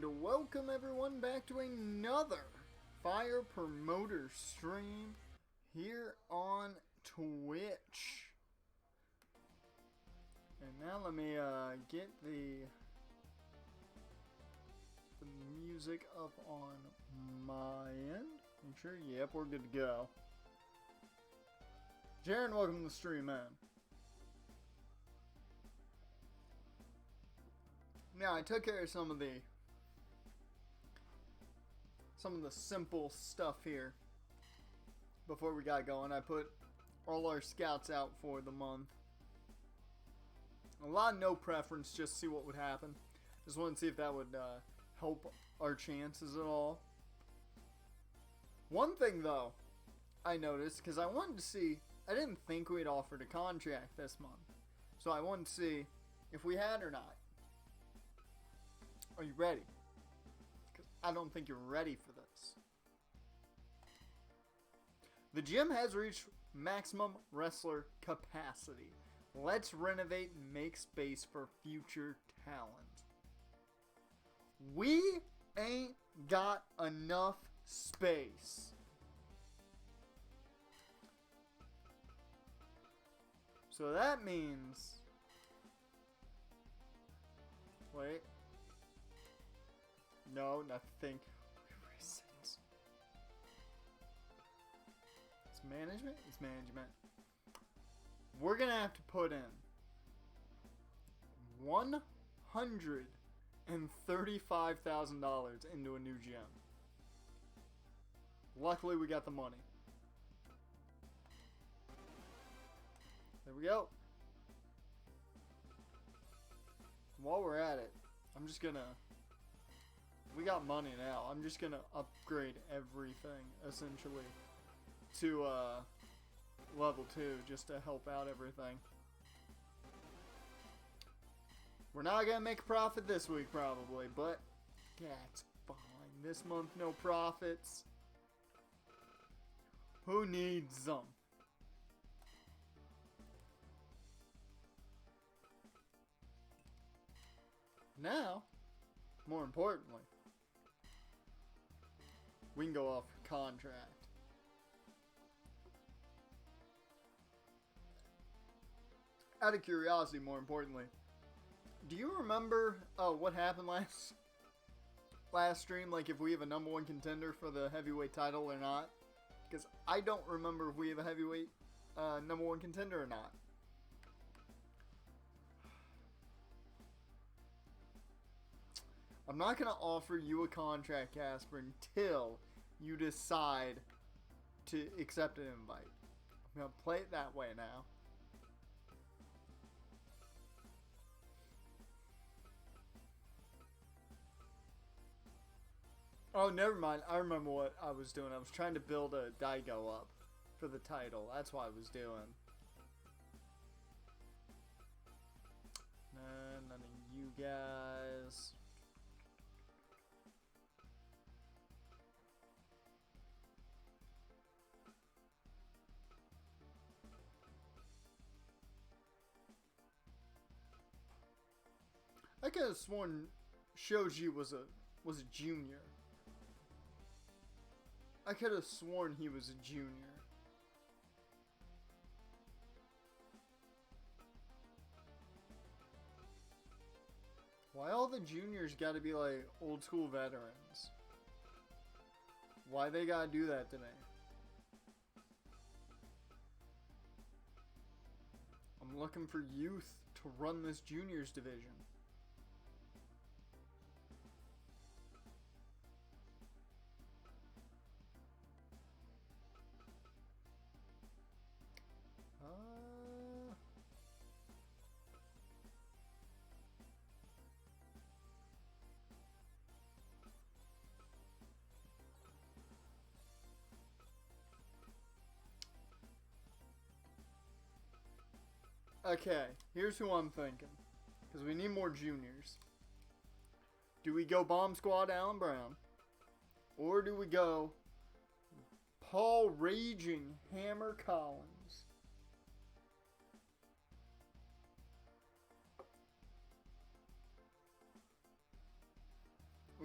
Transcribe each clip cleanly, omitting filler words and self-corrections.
And welcome everyone back to another Fire Promoter stream here on Twitch. And now let me get the music up on my end. Make sure, yep, we're good to go. Jaron, welcome to the stream, man. Now, I took care of some of the simple stuff here before we got going. I put all our scouts out for the month. A lot of no preference, just to see what would happen. Just wanted to see if that would help our chances at all. One thing, though, I noticed, because I wanted to see, I didn't think we'd offered a contract this month. So I wanted to see if we had or not. Are you ready? Because I don't think you're ready for this. The gym has reached maximum wrestler capacity. Let's renovate and make space for future talent. We ain't got enough space. So that means... Wait. No, nothing. Where is it? It's management? It's management. We're gonna have to put in $135,000 into a new gym. Luckily, we got the money. There we go. While we're at it, I'm just gonna... We got money now. I'm just gonna upgrade everything, essentially, to level 2, just to help out everything. We're not gonna make a profit this week, probably, but that's fine. This month, no profits. Who needs them? Now, more importantly, we can go off contract. Out of curiosity, more importantly, do you remember what happened last stream? Like if we have a number 1 contender for the heavyweight title or not? Because I don't remember if we have a heavyweight number 1 contender or not. I'm not going to offer you a contract, Casper, until you decide to accept an invite. I'm going to play it that way now. Oh, never mind. I remember what I was doing. I was trying to build a Daigo up for the title. That's what I was doing. None of you guys... I could have sworn Shoji was a junior. I could have sworn he was a junior. Why all the juniors gotta be like old school veterans? Why they gotta do that to me? I'm looking for youth to run this juniors division. Okay, here's who I'm thinking. Because we need more juniors. Do we go Bomb Squad Allen Brown? Or do we go Paul Raging Hammer Collins?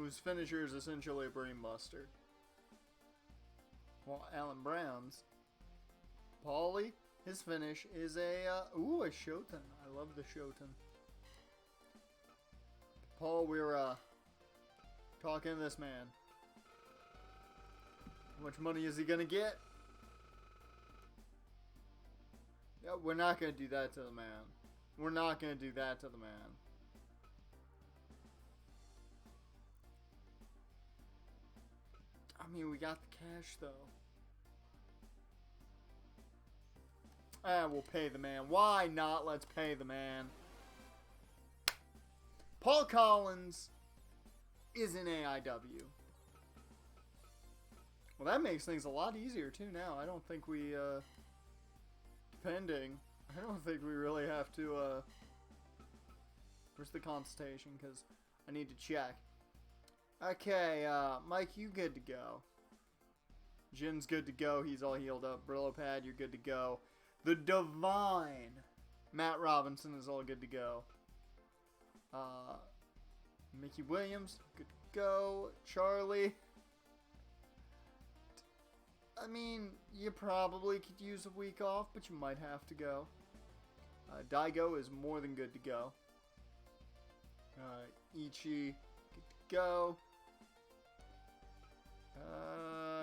whose finisher is essentially a brainbuster. Well, Alan Brown's, Paulie, his finish is a Shoten. I love the Shoten. Paul, we're talking to this man. How much money is he gonna get? Yeah, we're not gonna do that to the man. We're not gonna do that to the man. I mean, we got the cash though. We'll pay the man. Why not? Let's pay the man. Paul Collins is in AIW. Well, that makes things a lot easier too now. I don't think we, depending, I don't think we really have to, where's the consultation? Because I need to check. Okay, Mike, you good to go. Jin's good to go. He's all healed up. Brillo Pad, you're good to go. The Divine Matt Robinson is all good to go. Mickey Williams, good to go. Charlie. I mean, you probably could use a week off, but you might have to go. Daigo is more than good to go. Ichi, good to go.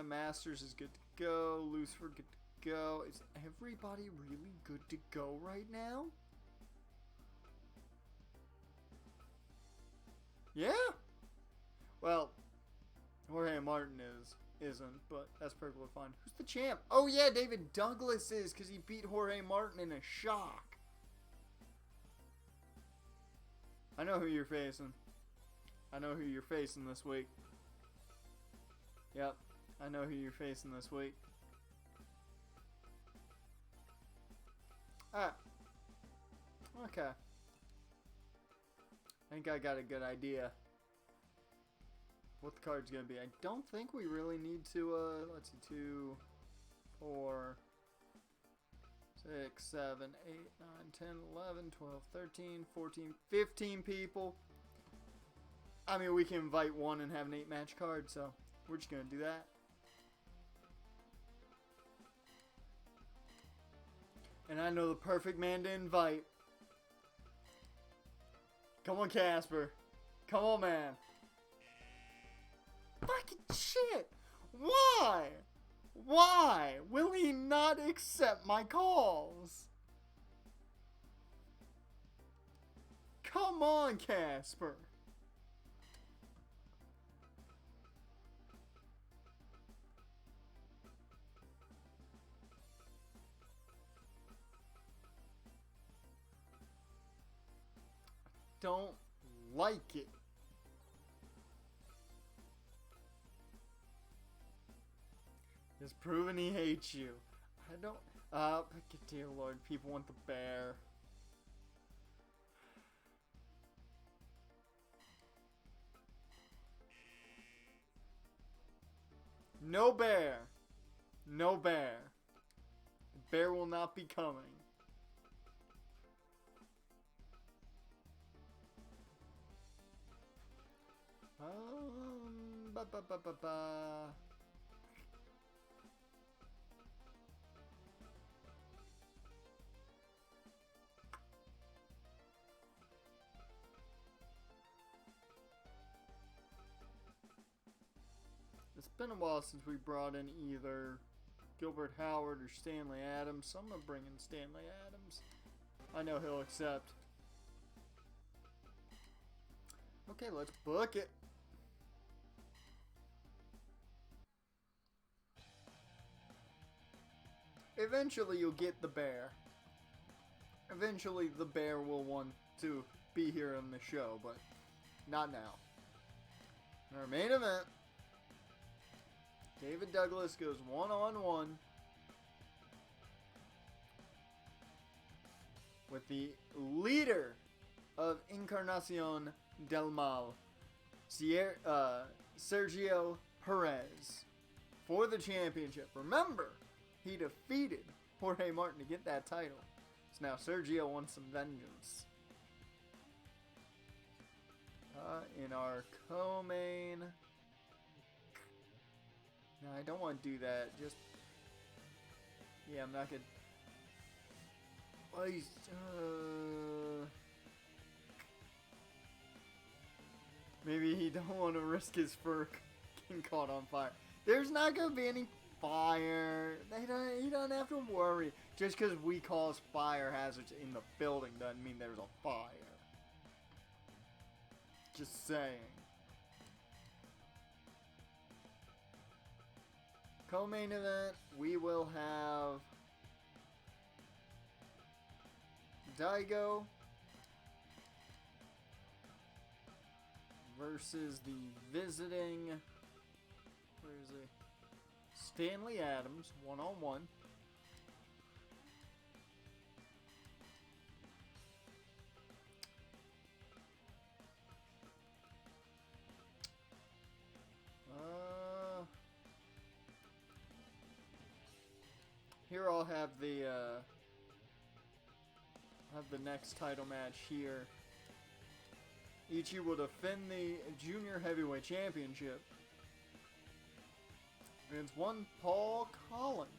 Masters is good to go. Lucifer, good to go. Is everybody really good to go right now? Yeah. Well, Jorge Martin isn't, but that's perfectly fine. Who's the champ? Oh yeah, David Douglas is, because he beat Jorge Martin in a shock. I know who you're facing. I know who you're facing this week. Yep, I know who you're facing this week. Ah. Okay. I think I got a good idea what the card's gonna be. I don't think we really need to, let's see, 2, 4, 6, 7, 8, 9, 10, 11, 12, 13, 14, 15 people. I mean, we can invite one and have an 8-match card, so we're just gonna do that. And I know the perfect man to invite. Come on, Casper. Come on, man. Fucking shit! Why? Why will he not accept my calls? Come on, Casper. Don't like it. He's proven he hates you. I don't. Dear Lord, people want the bear. No bear. No bear. The bear will not be coming. Ba ba ba ba ba. It's been a while since we brought in either Gilbert Howard or Stanley Adams, so I'm gonna bring in Stanley Adams. I know he'll accept. Okay, let's book it. Eventually you'll get the bear. Eventually the bear will want to be here on the show, but not now. Our main event, David Douglas goes one-on-one with the leader of Encarnacion del Mal, Sergio Perez, for the championship. Remember, he defeated Jorge Martin to get that title. So now Sergio wants some vengeance. In our co-main. No, I don't want to do that. Just... Yeah, I'm not gonna... Oh, he's... Maybe he don't want to risk his fur getting caught on fire. There's not gonna be any fire. He doesn't have to worry. Just because we cause fire hazards in the building doesn't mean there's a fire. Just saying. Co-main event, we will have Daigo versus the visiting, where is he? Stanley Adams, one-on-one. Here I'll have the next title match here. Ichi will defend the Junior Heavyweight Championship against one Paul Collins.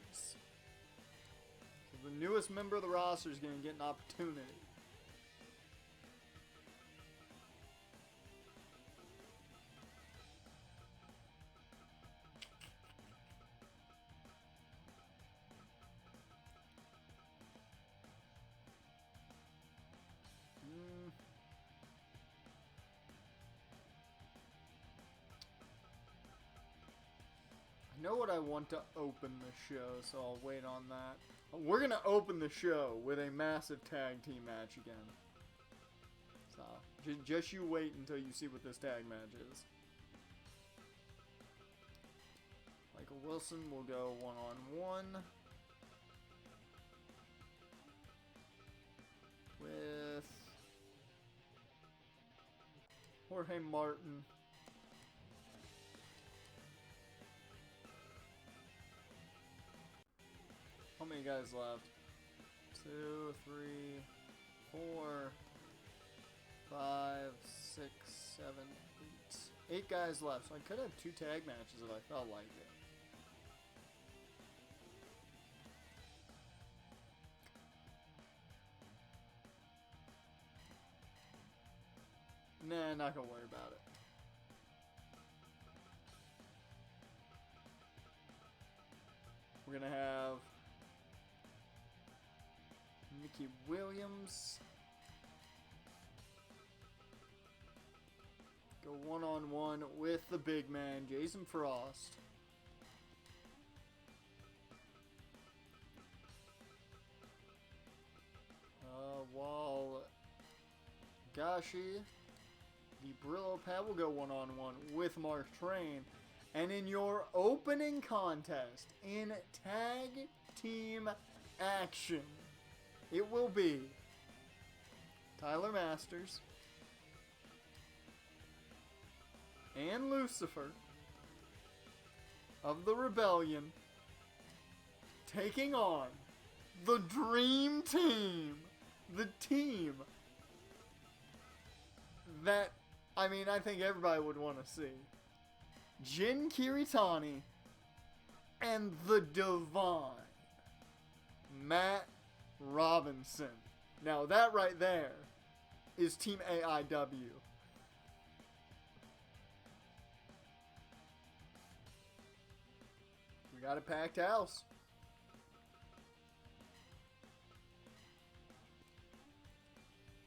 So the newest member of the roster is going to get an opportunity. I know what I want to open the show, so I'll wait on that. We're going to open the show with a massive tag team match again. So, just you wait until you see what this tag match is. Michael Wilson will go one-on-one with Jorge Martin. How many guys left? 2, 3, 4, 5, 6, 7, 8. 8 guys left, so I could have 2 tag matches if I felt like it. Nah, not gonna worry about it. We're gonna have Mickey Williams go one-on-one with the big man, Jason Frost. While Gashi, the Brillo Pad will go one-on-one with Mark Train. And in your opening contest in tag team action, it will be Tyler Masters and Lucifer of the Rebellion taking on the Dream Team. The team that, I mean, I think everybody would want to see. Jin Kiritani and the Divine Matt Robinson. Now that right there is Team AIW. We got a packed house.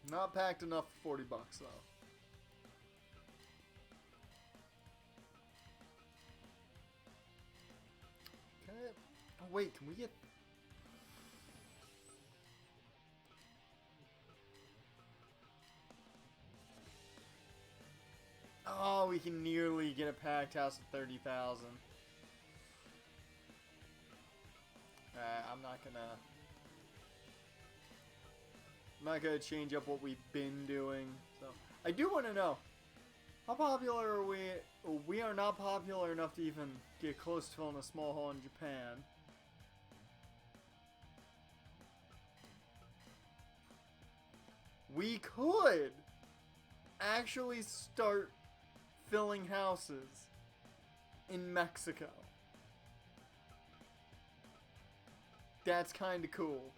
Not packed enough for $40 though. Okay. Oh wait, can we get... Oh, we can nearly get a packed house at 30,000. I'm not gonna change up what we've been doing. So I do want to know, how popular are we? We are not popular enough to even get close to filling a small hall in Japan. We could actually start filling houses in Mexico. That's kind of cool.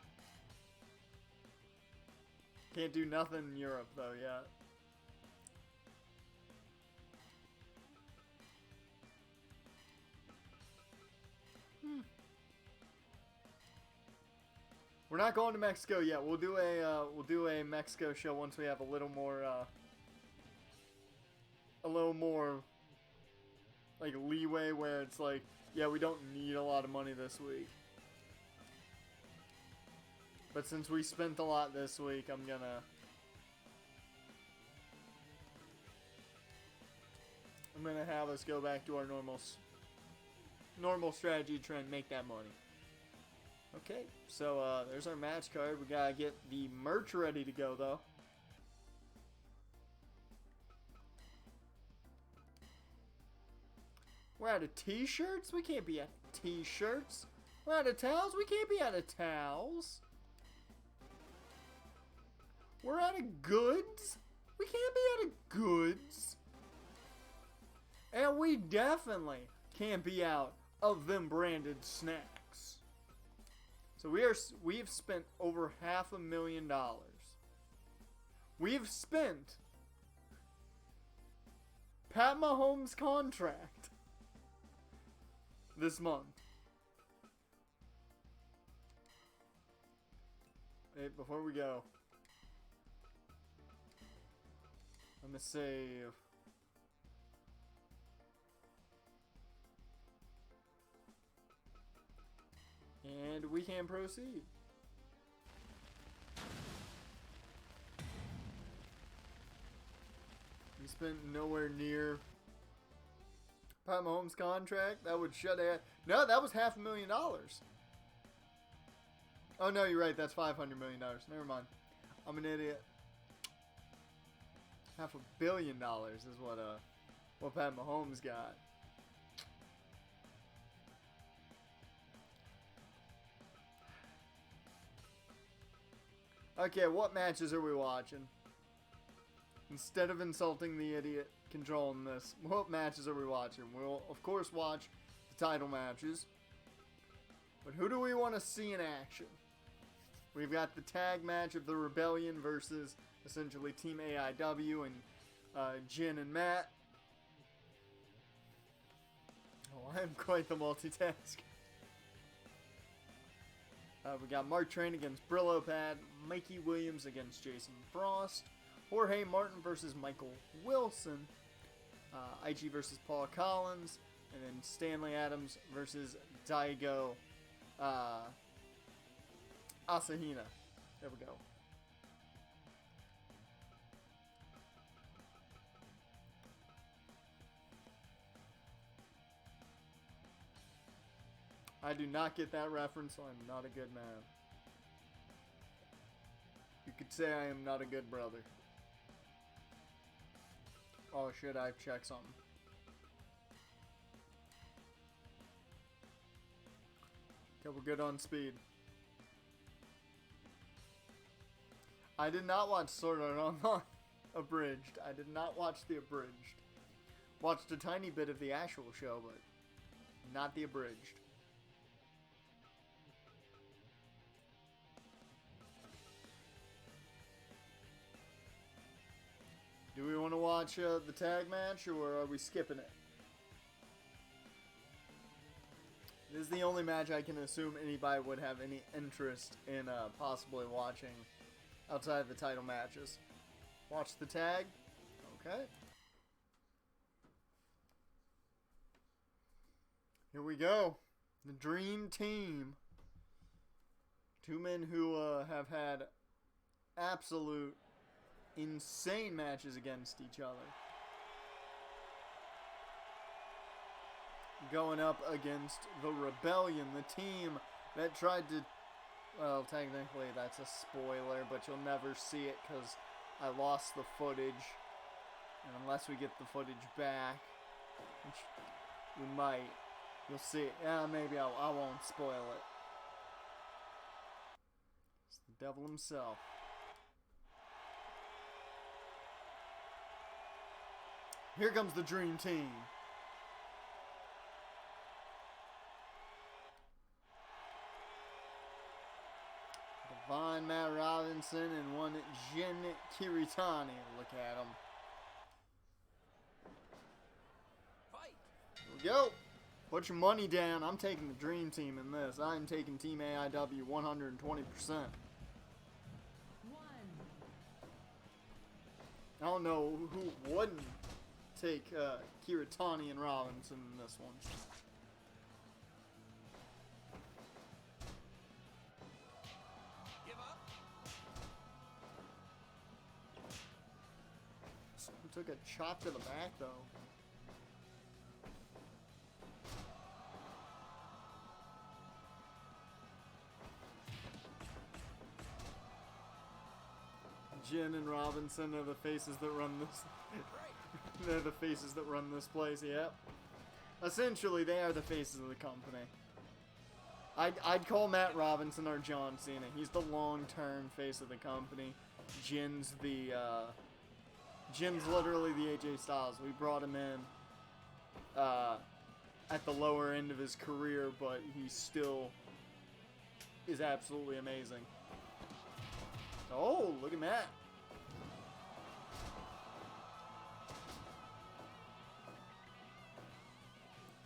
Can't do nothing in Europe though yet. We're not going to Mexico yet. We'll do a Mexico show once we have a little more like leeway where it's like, yeah, we don't need a lot of money this week. But since we spent a lot this week, I'm gonna have us go back to our normal strategy to try and make that money. Okay, so there's our match card. We gotta get the merch ready to go though. We're out of t-shirts? We can't be out of t-shirts. We're out of towels? We can't be out of towels. We're out of goods? We can't be out of goods. And we definitely can't be out of them branded snacks. So we've spent over $500,000. We've spent Pat Mahomes' contract this month. Wait, before we go, I'm gonna save. And we can proceed. We spent nowhere near Pat Mahomes' contract. That would shut it. No, that was $500,000. Oh no, you're right. That's $500 million. Never mind. I'm an idiot. $500 million is what Pat Mahomes got. Okay, what matches are we watching? Instead of insulting the idiot controlling this, what matches are we watching? We'll, of course, watch the title matches. But who do we want to see in action? We've got the tag match of the Rebellion versus, essentially, Team AIW and Jin and Matt. Oh, I am quite the multitasker. We got Mark Train against Brillo Pad, Mikey Williams against Jason Frost, Jorge Martin versus Michael Wilson, IG versus Paul Collins, and then Stanley Adams versus Daigo Asahina. There we go. I do not get that reference, so I'm not a good man. You could say I am not a good brother. Oh shit, I've checked something. Okay, we're good on speed. I did not watch Sword Art Online abridged. I did not watch the abridged. Watched a tiny bit of the actual show, but not the abridged. Do we want to watch the tag match, or are we skipping it? This is the only match I can assume anybody would have any interest in possibly watching outside of the title matches. Watch the tag? Okay. Here we go. The Dream Team. Two men who have had absolute insane matches against each other. Going up against the Rebellion, the team that tried to... Well, technically that's a spoiler, but you'll never see it because I lost the footage. And unless we get the footage back, which we might, you'll see it. Yeah, maybe I won't spoil it. It's the devil himself. Here comes the Dream Team. Divine Matt Robinson and one Jin Kiritani. Look at him. Here we go. Put your money down. I'm taking the Dream Team in this. I'm taking Team AIW 120%. I don't know who wouldn't take Kiritani and Robinson in this one. Took a chop to the back, though. Jin and Robinson are the faces that run this. They're the faces that run this place, yep. Essentially, they are the faces of the company. I'd call Matt Robinson our John Cena. He's the long-term face of the company. Jin's literally the AJ Styles. We brought him in at the lower end of his career, but he still is absolutely amazing. Oh, look at that.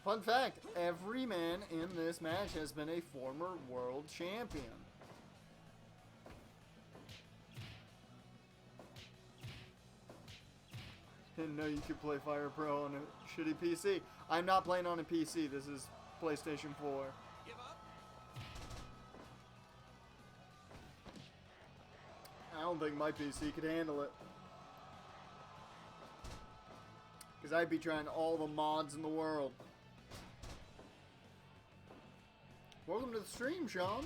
Fun fact, every man in this match has been a former world champion. Didn't know you could play Fire Pro on a shitty PC. I'm not playing on a PC. This is PlayStation 4. Give up. I don't think my PC could handle it. Because I'd be trying all the mods in the world. Welcome to the stream, Sean.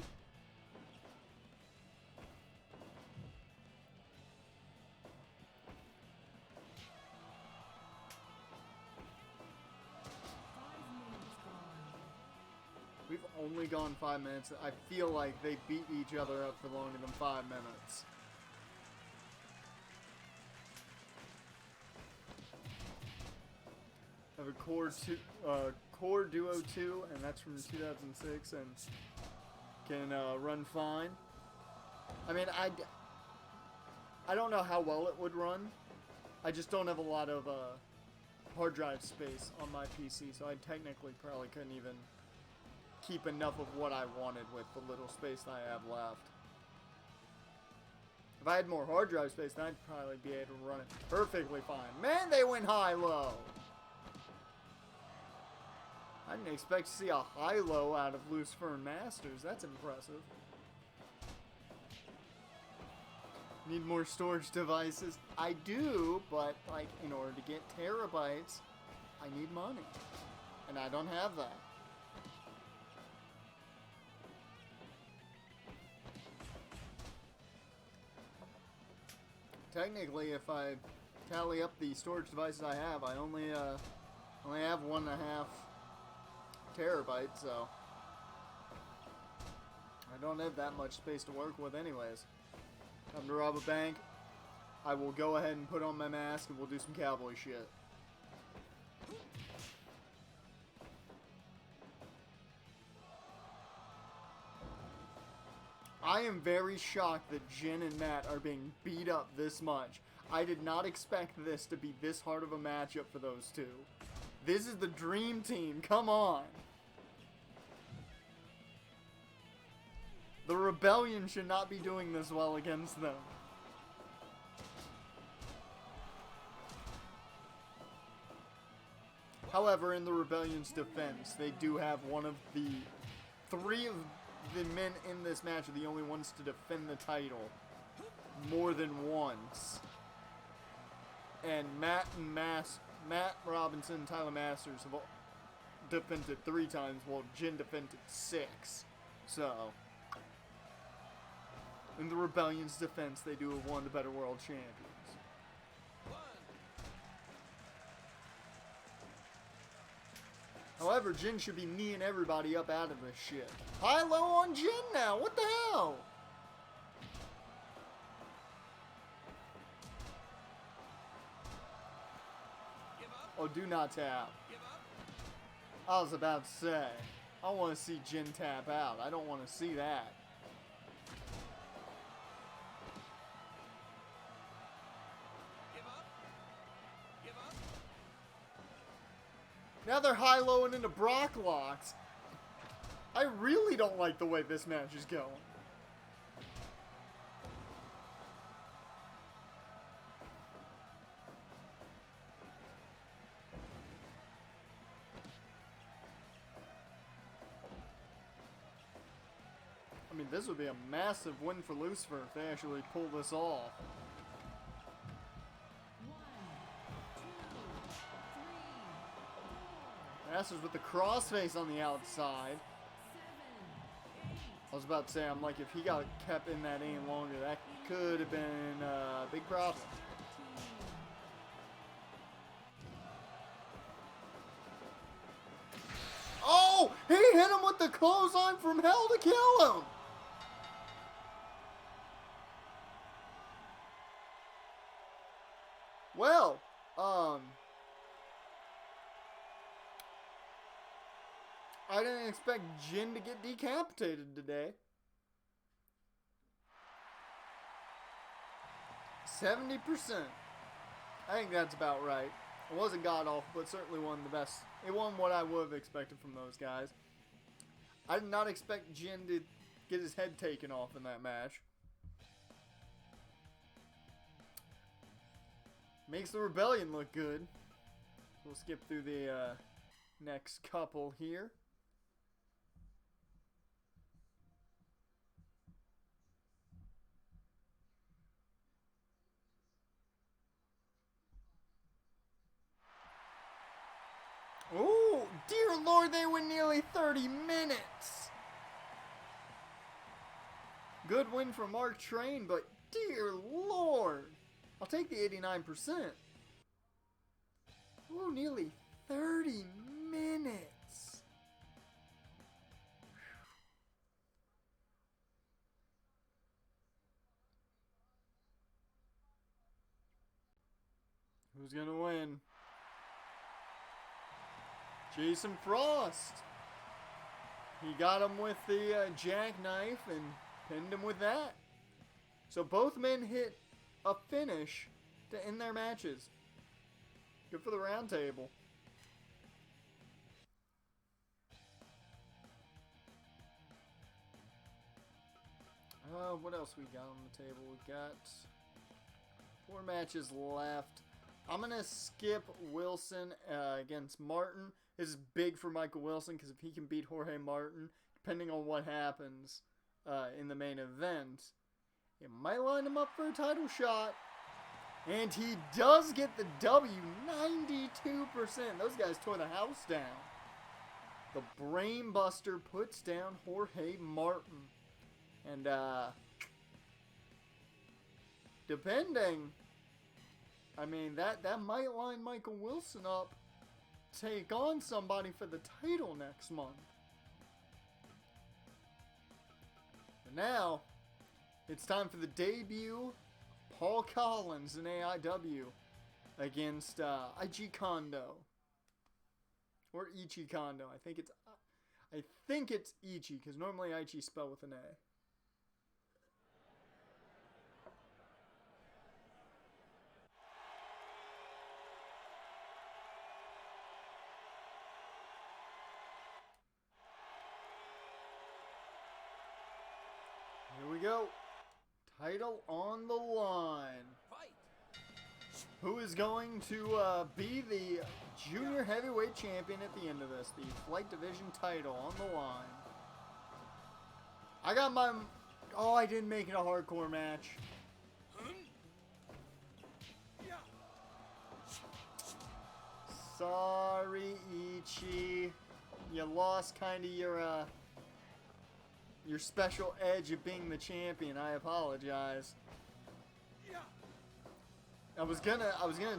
We've only gone 5 minutes. I feel like they beat each other up for longer than 5 minutes. I have a Core Duo 2, and that's from 2006, and can run fine. I mean, I don't know how well it would run. I just don't have a lot of hard drive space on my PC, so I technically probably couldn't even keep enough of what I wanted with the little space that I have left. If I had more hard drive space, then I'd probably be able to run it perfectly fine. Man, they went high-low! I didn't expect to see a high-low out of Lucifer and Masters. That's impressive. Need more storage devices? I do, but, like, in order to get terabytes, I need money. And I don't have that. Technically, if I tally up the storage devices I have, I only have 1.5 terabytes, so I don't have that much space to work with anyways. Time to rob a bank. I will go ahead and put on my mask and we'll do some cowboy shit. I am very shocked that Jin and Matt are being beat up this much. I did not expect this to be this hard of a matchup for those two. This is the Dream Team, come on! The Rebellion should not be doing this well against them. However, in the Rebellion's defense, they do have one of the 3 of the men in this match are the only ones to defend the title more than once. And Matt Robinson and Tyler Masters have defended 3 times, while Jin defended 6. So, in the Rebellion's defense, they do have one of the better world champions. However, Jin should be kneeing everybody up out of this shit. High-low on Jin now, what the hell? Give Oh, do not tap. I was about to say, I want to see Jin tap out. I don't want to see that. Now they're high-lowing into Brock locks. I really don't like the way this match is going. I mean, this would be a massive win for Lucifer if they actually pull this off. 1, 2, 3, 4. Masters with the crossface on the outside. 7, 8. I was about to say, I'm like, if he got kept in that any longer, that could have been a big problem. Oh! He hit him with the clothesline from hell to kill him! Well, I didn't expect Jin to get decapitated today. 70%. I think that's about right. It wasn't god-awful, but certainly one of the best. It wasn't what I would have expected from those guys. I did not expect Jin to get his head taken off in that match. Makes the Rebellion look good. We'll skip through the next couple here. Oh, dear Lord, they went nearly 30 minutes. Good win for Mark Train, but dear Lord. I'll take the 89%. Ooh, nearly 30 minutes. Who's gonna win? Jason Frost. He got him with the jackknife and pinned him with that. So both men hit a finish to end their matches. Good for the round table. What else we got on the table? We got 4 matches left. I'm going to skip Wilson against Martin. This is big for Michael Wilson because if he can beat Jorge Martin, depending on what happens in the main event, it might line him up for a title shot. And he does get the W, 92%. Those guys tore the house down. The Brain Buster puts down Jorge Martin. And, depending, I mean, that might line Michael Wilson up to take on somebody for the title next month. But now, it's time for the debut Paul Collins in AIW against Ichi Kondo. Or Ichi Kondo. I think it's Ichi, because normally Ichi spelled with an A. Here we go. Title on the line. Fight. Who is going to be the junior heavyweight champion at the end of this? The Flight Division title on the line. I got my... Oh, I didn't make it a hardcore match. Sorry, Ichi. You lost kind of your special edge of being the champion. I apologize. I was gonna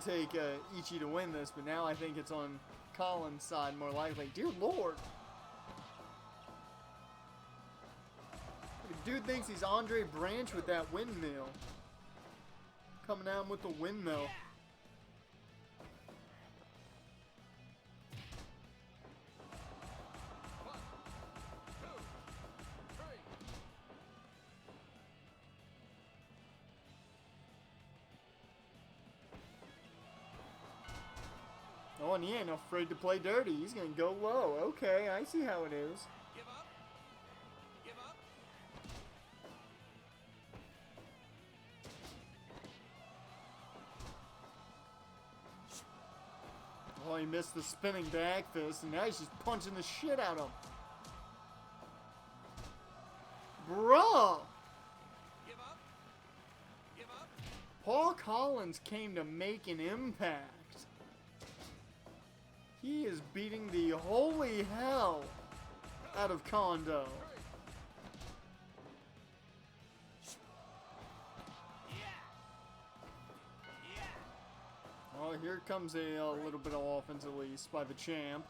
take Ichi to win this, but now I think it's on Collins' side more likely. Dear Lord, the dude thinks he's Andre Branch with that windmill. Coming down with the windmill. one, he ain't afraid to play dirty. He's gonna go low. Okay, I see how it is. Give up. Give up. Oh, he missed the spinning back fist, and now he's just punching the shit out of him. Bruh! Give up. Give up. Paul Collins came to make an impact. He is beating the holy hell out of Kondo. Oh, here comes a little bit of offense at least by the champ.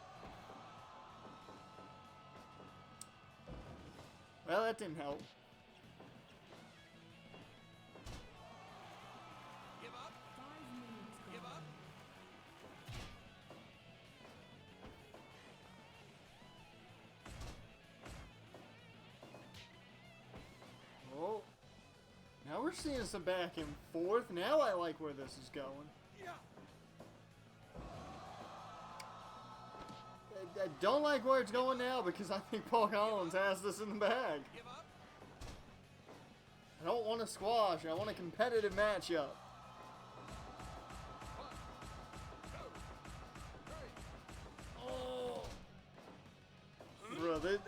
Well, that didn't help. Give up. 5 minutes Give gone. up. Oh, now we're seeing some back and forth. Now I like where this is going. Yeah. I don't like where it's going now because I think Paul Collins has this in the bag. Give up. I don't want a squash. I want a competitive matchup. Oh, bro, dude,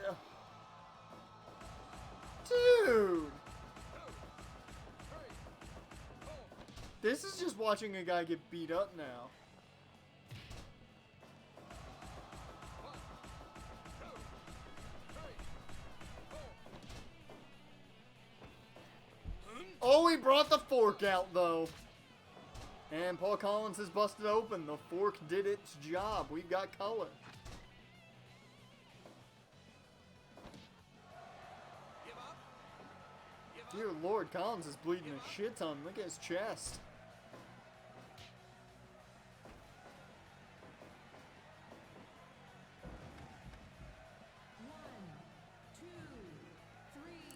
this is just watching a guy get beat up now. Oh, he brought the fork out, though. And Paul Collins is busted open. The fork did its job. We've got color. Give up. Give up. Dear Lord, Collins is bleeding a shit ton. Look at his chest.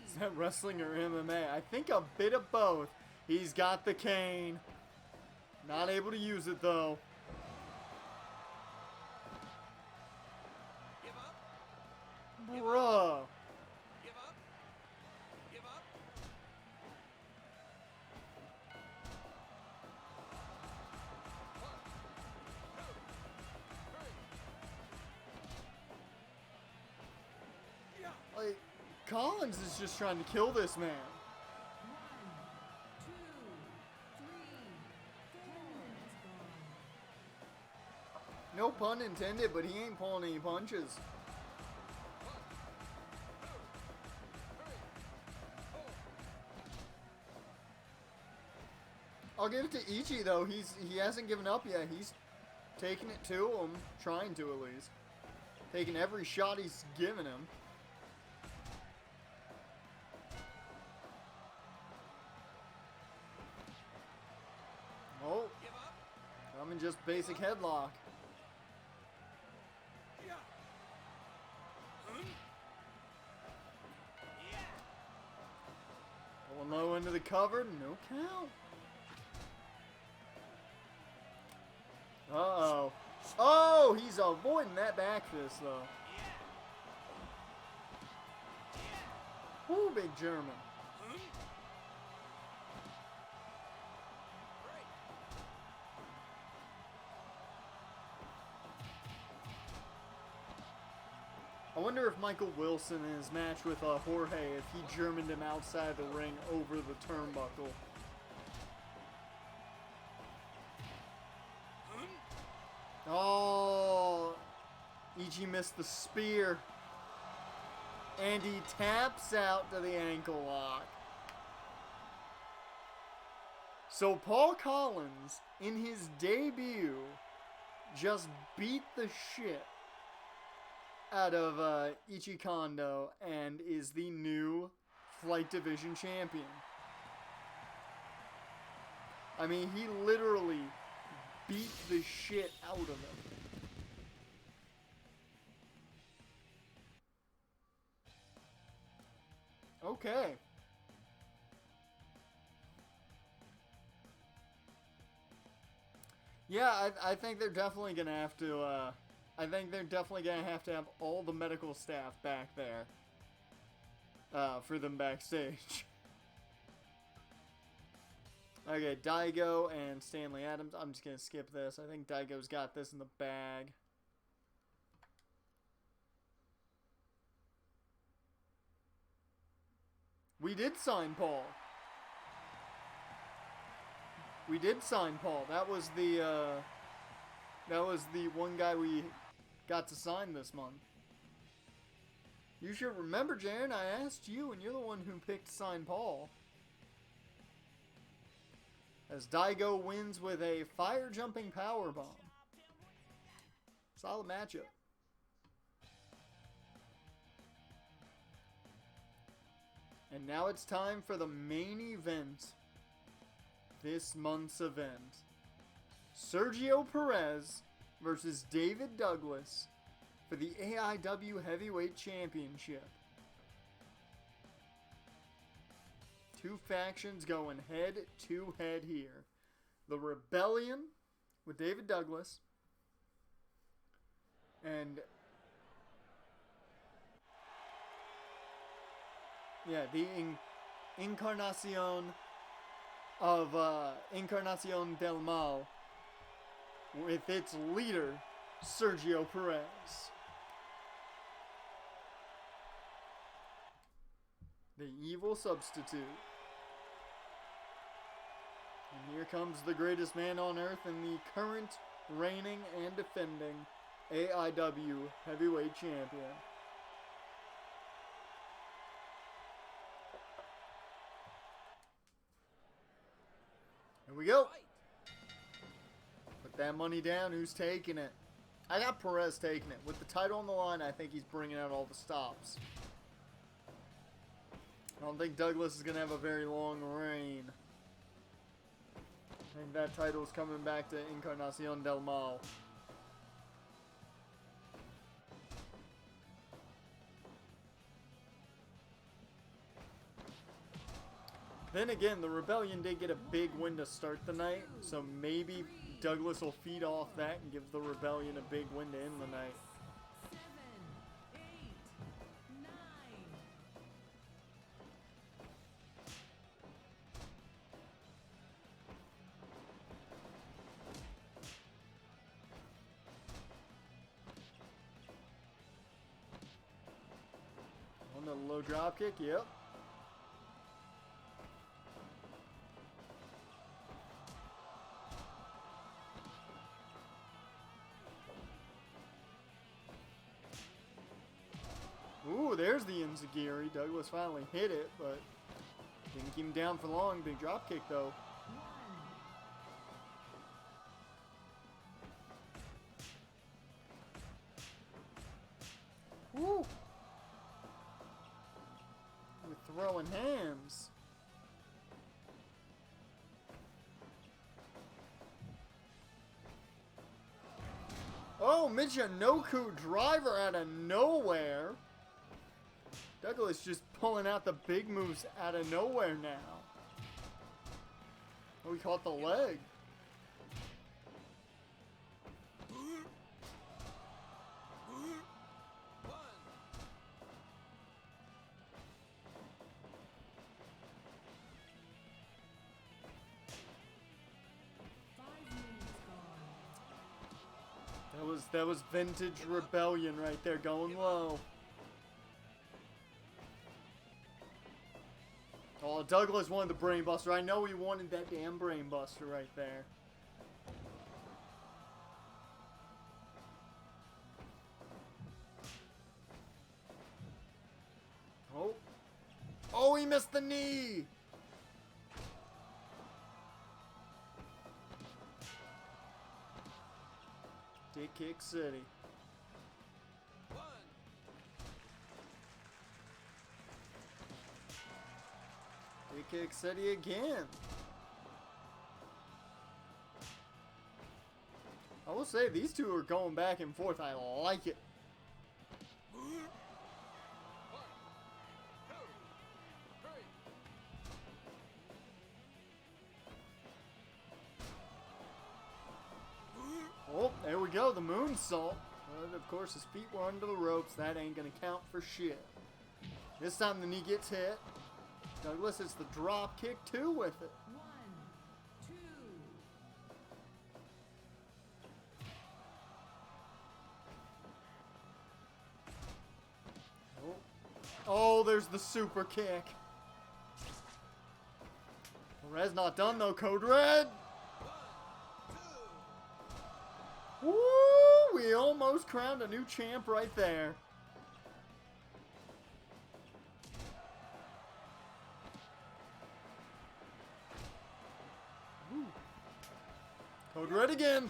Is that wrestling or MMA? I think a bit of both. He's got the cane. Not able to use it though. Give up. Bruh. Give up. Give up. Like, Collins is just trying to kill this man. 1, 2, 3, 10 minutes gone. No pun intended, but he ain't pulling any punches. I'll give it to Ichi though. He hasn't given up yet. He's taking it to him, trying to at least. Taking every shot he's given him. Oh, Give up. coming just basic headlock. Yeah. Going low into the cover, no count. Uh-oh. Oh, he's avoiding that back fist, though. Woo, big German. I wonder if Michael Wilson in his match with Jorge, if he Germaned him outside the ring over the turnbuckle. Oh, Ichi missed the spear. And he taps out to the ankle lock. So Paul Collins, in his debut, just beat the shit out of Ichi Kondo and is the new Flight Division champion. I mean, he literally beat the shit out of him. Okay. Yeah, I think they're definitely gonna have to. I think they're definitely gonna have all the medical staff back there for them backstage. Okay, Daigo and Stanley Adams. I'm just gonna skip this. I think Daigo's got this in the bag. We did sign Paul. We did sign Paul. That was the one guy we got to sign this month. You should remember, Jaren, I asked you, and you're the one who picked sign Paul. As Daigo wins with a fire-jumping powerbomb. Solid matchup. And now it's time for the main event. This month's event. Sergio Perez versus David Douglas for the AIW Heavyweight Championship. Two factions going head to head here. The Rebellion with David Douglas and the Encarnacion of Encarnacion del Mal with its leader, Sergio Perez. The evil substitute. And here comes the greatest man on earth and the current reigning and defending AIW Heavyweight Champion. Here we go. Put that money down. Who's taking it? I got Perez taking it. With the title on the line, I think he's bringing out all the stops. I don't think Douglas is going to have a very long reign. I think that title is coming back to Encarnacion del Mal. Then again, the Rebellion did get a big win to start the night, so maybe Douglas will feed off that and give the Rebellion a big win to end the night. 7, 8, 9. On the low drop kick, yep. Ooh, there's the Enziguri. Douglas finally hit it, but didn't keep him down for long. Big drop kick, though. Woo! We're throwing hands. Oh, Michinoku driver out of nowhere. Douglas just pulling out the big moves out of nowhere now. Oh, he caught the leg. That was vintage Rebellion right there, going low. Oh, Douglas wanted the brain buster. I know he wanted that damn brain buster right there. Oh. Oh, he missed the knee. Dick Kick City. Dick Kick City again. I will say these two are going back and forth. I like it. the moonsault. But of course his feet were under the ropes. That ain't gonna count for shit. This time the knee gets hit. Douglas hits the drop kick too with it. 1, 2. Oh, there's the super kick. Red's not done though, Code Red. Woo! We almost crowned a new champ right there. Woo. Code Red again.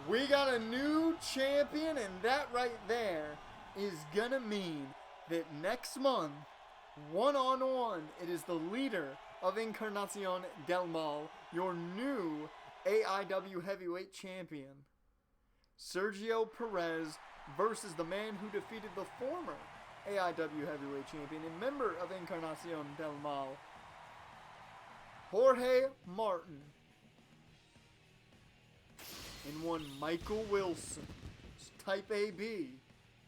We got a new champion, and that right there is gonna mean that next month, one-on-one, it is the leader of Encarnacion del Mal, your new AIW Heavyweight Champion, Sergio Perez, versus the man who defeated the former AIW Heavyweight Champion and member of Encarnacion del Mal, Jorge Martin. And one Michael Wilson, Type AB,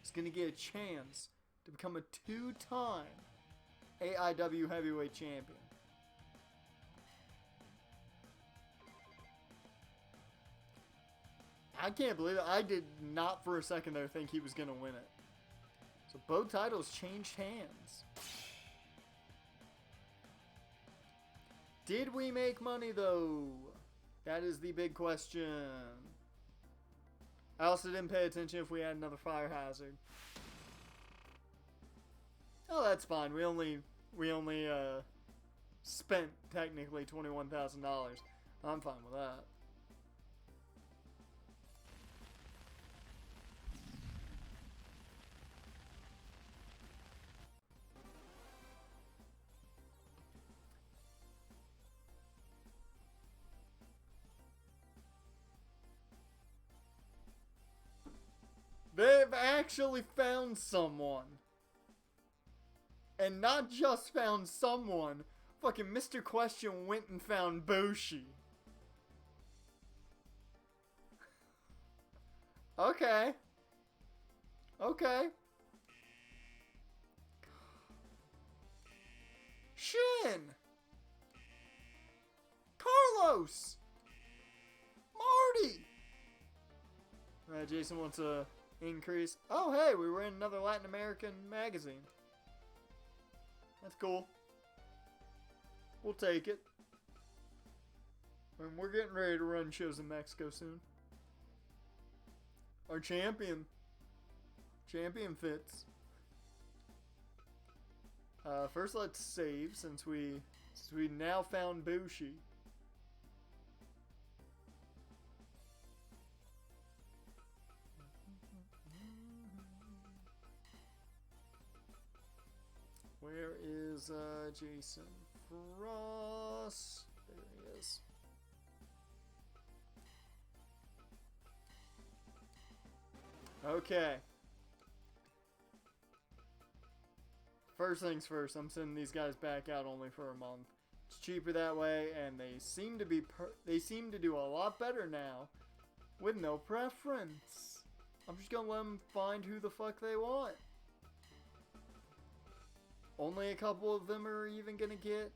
is going to get a chance to become a two-time AIW Heavyweight Champion. I can't believe it. I did not for a second there think he was going to win it. So both titles changed hands. Did we make money though? That is the big question. I also didn't pay attention if we had another fire hazard. Oh, that's fine. We only spent technically $21,000. I'm fine with that. They've actually found someone. And not just found someone. Fucking Mr. Question went and found Bushi. Okay. Okay. Shin. Carlos. Marty. Jason wants a increase. Oh, hey, we were in another Latin American magazine. That's cool. We'll take it. And we're getting ready to run shows in Mexico soon. Our champion fits. First, let's save since we now found Bushi. Where is Jason Frost? There he is. Okay. First things first, I'm sending these guys back out only for a month. It's cheaper that way, and they seem to do a lot better now with no preference. I'm just gonna let them find who the fuck they want. Only a couple of them are even gonna get,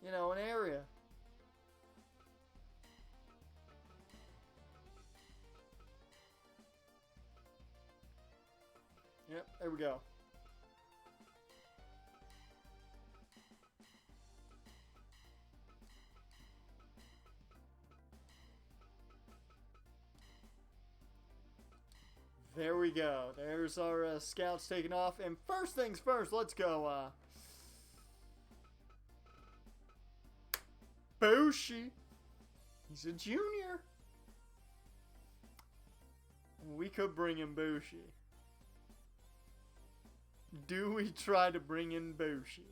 you know, an area. Yep, there we go. There we go. There's our scouts taking off. And first things first, let's go. Bushi. He's a junior. We could bring in Bushi. Do we try to bring in Bushi?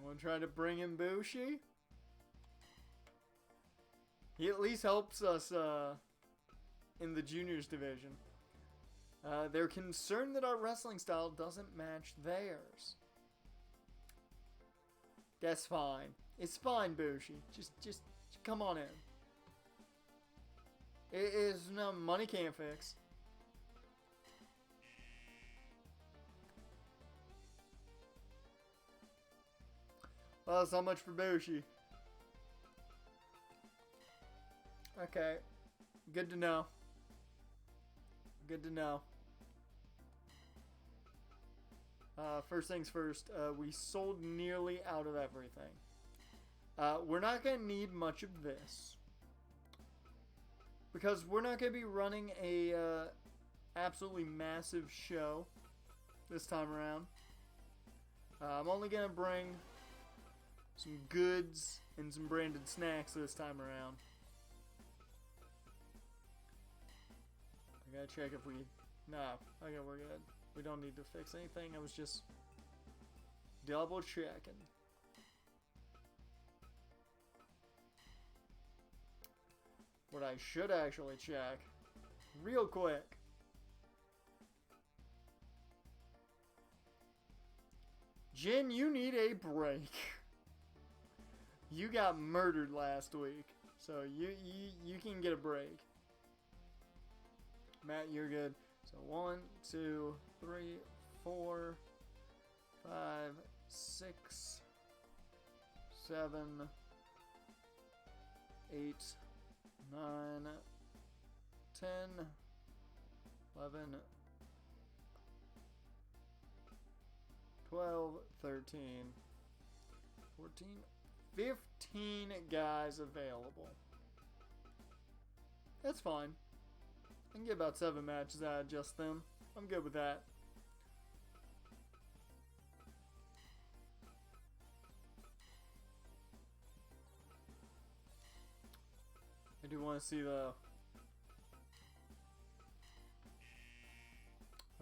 Want to try to bring in Bushi? He at least helps us in the juniors division. They're concerned that our wrestling style doesn't match theirs. That's fine. It's fine, Bushi. Just come on in. It is no money can't fix. Well, so much for Bushi. Okay. Good to know. Good to know. First things first, we sold nearly out of everything. We're not going to need much of this. Because we're not going to be running a absolutely massive show this time around. I'm only going to bring some goods and some branded snacks this time around. I gotta check if we... No, okay, we're good. We don't need to fix anything. I was just double checking. What I should actually check real quick. Jin, you need a break. You got murdered last week, so you can get a break. Matt, you're good. So 1, 2, 3, 4, 5, 6, 7, 8, 9, 10, 11, 12, 13, 14, 15 guys available. That's fine. I can get about 7 matches out of just them. I'm good with that. I do want to see the...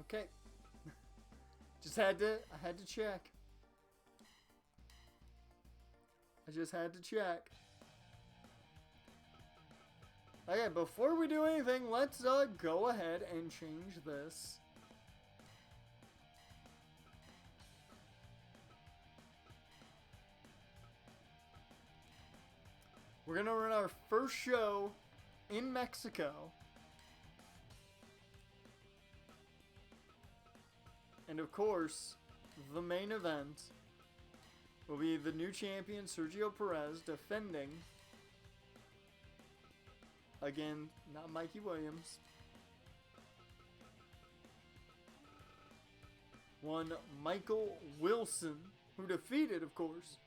Okay. I had to check. I just had to check. Okay, before we do anything, let's go ahead and change this. We're gonna run our first show in Mexico. And of course, the main event will be the new champion, Sergio Perez, defending... Again, not Mikey Williams. One Michael Wilson, who defeated, of course,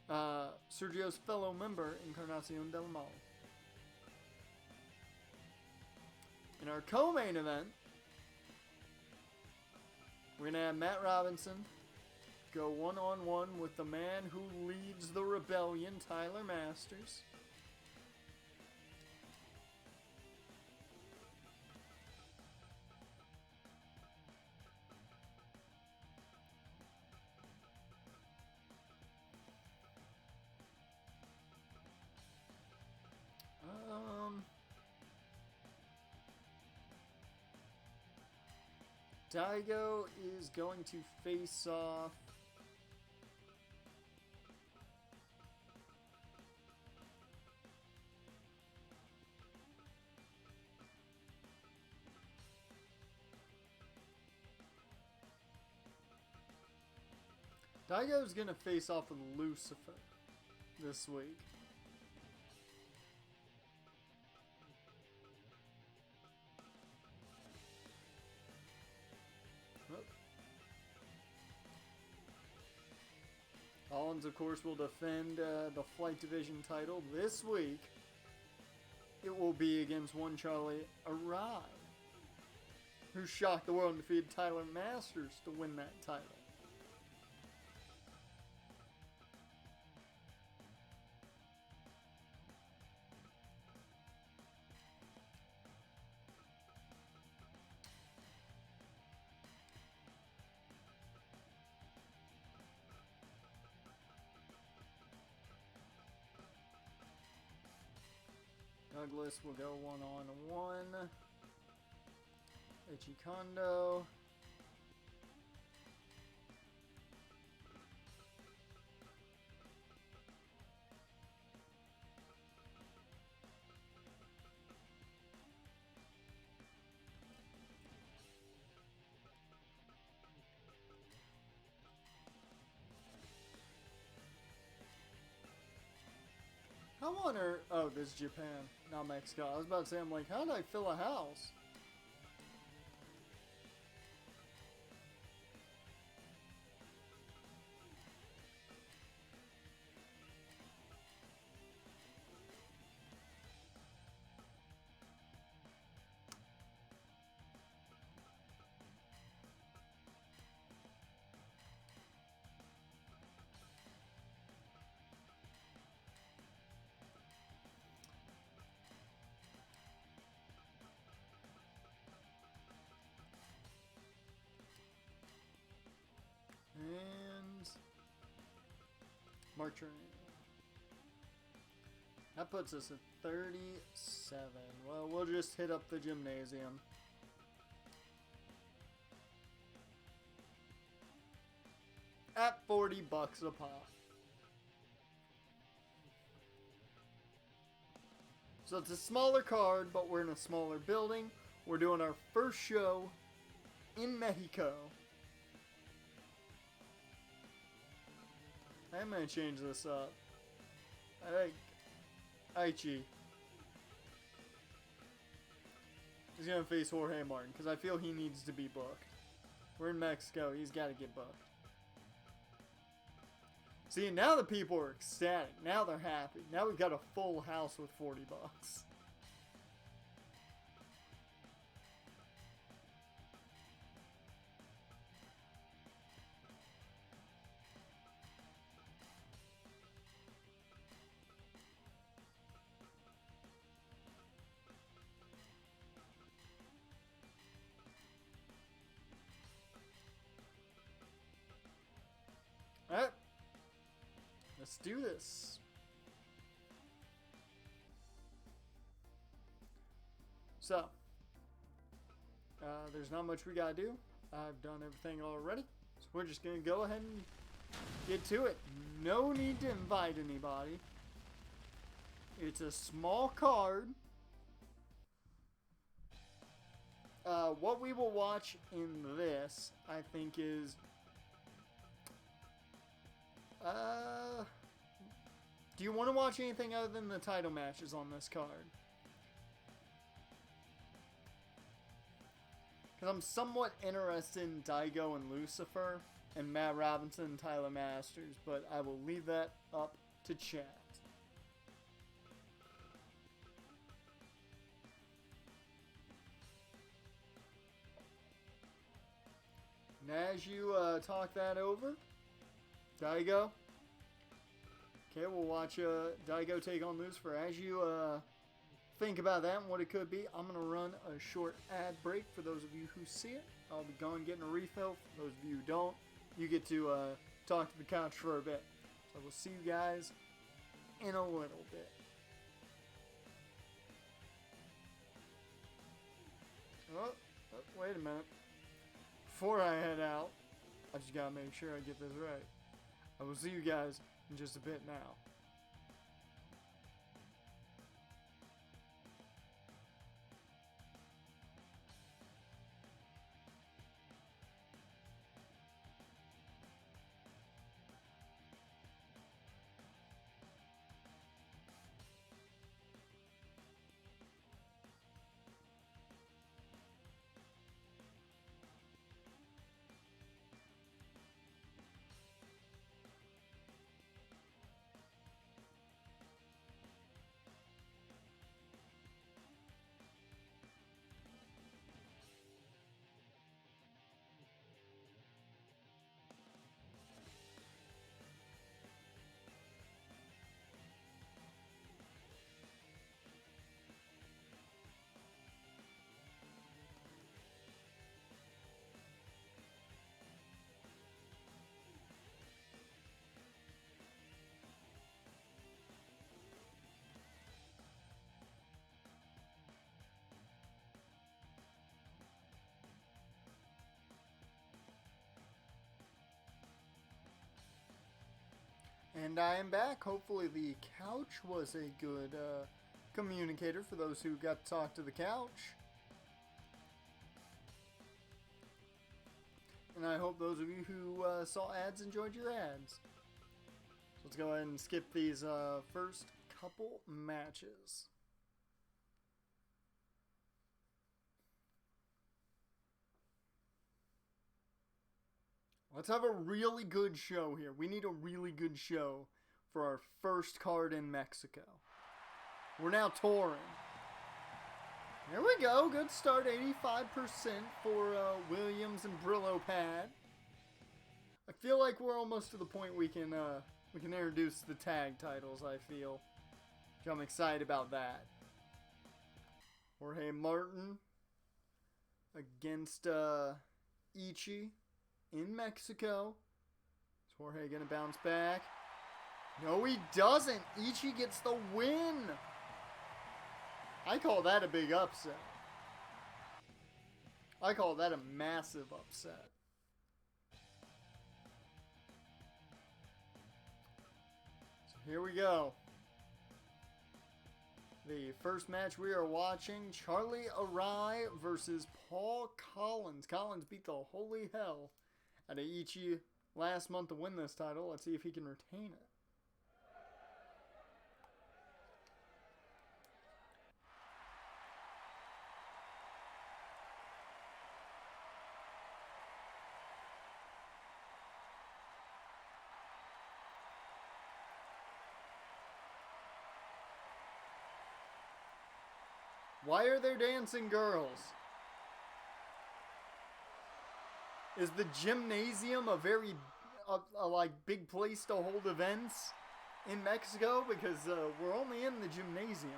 Sergio's fellow member, Encarnacion del Mal. In our co-main event, we're going to have Matt Robinson go one-on-one with the man who leads the rebellion, Tyler Masters. Daigo is going to face off Daigo's gonna face off with Lucifer this week. Collins, of course, will defend the Flight Division title this week. It will be against one Charlie Arai, who shocked the world and defeated Tyler Masters to win that title. Douglas will go one-on-one Ichikondo. How on earth? Oh, this is Japan, not Mexico. I was about to say, I'm like, how did I fill a house? And March. That puts us at 37. Well, we'll just hit up the gymnasium. At $40 a pop. So it's a smaller card, but we're in a smaller building. We're doing our first show in Mexico. I'm gonna change this up. I think Aichi is gonna face Jorge Martin because I feel he needs to be booked. We're in Mexico, he's gotta get booked. See, now the people are ecstatic. Now they're happy. Now we've got a full house with $40. Alright. Let's do this. So, there's not much we gotta do. I've done everything already. So we're just gonna go ahead and get to it. No need to invite anybody. It's a small card. What we will watch in this, I think, is... do you want to watch anything other than the title matches on this card? Because I'm somewhat interested in Daigo and Lucifer, and Matt Robinson and Tyler Masters, but I will leave that up to chat. And as you talk that over, Daigo. Okay, we'll watch Daigo take on Lucifer. As you think about that and what it could be, I'm going to run a short ad break for those of you who see it. I'll be going getting a refill. For those of you who don't, you get to talk to the couch for a bit. So we'll see you guys in a little bit. Oh, wait a minute. Before I head out, I just got to make sure I get this right. I will see you guys in just a bit now. And I am back. Hopefully the couch was a good communicator for those who got to talk to the couch. And I hope those of you who saw ads enjoyed your ads. So let's go ahead and skip these first couple matches. Let's have a really good show here. We need a really good show for our first card in Mexico. We're now touring. There we go. Good start. 85% for Williams and Brillo pad. I feel like we're almost to the point we can introduce the tag titles, I feel. I'm excited about that. Jorge Martin against Ichi in Mexico. Is Jorge gonna bounce back? No, he doesn't. Ichi gets the win. I call that a big upset. I call that a massive upset. So here we go. The first match we are watching, Charlie Arai versus Paul Collins. Collins beat the holy hell out of Ichi last month to win this title. Let's see if he can retain it. Why are there dancing girls? Is the gymnasium a very like big place to hold events in Mexico? Because we're only in the gymnasium.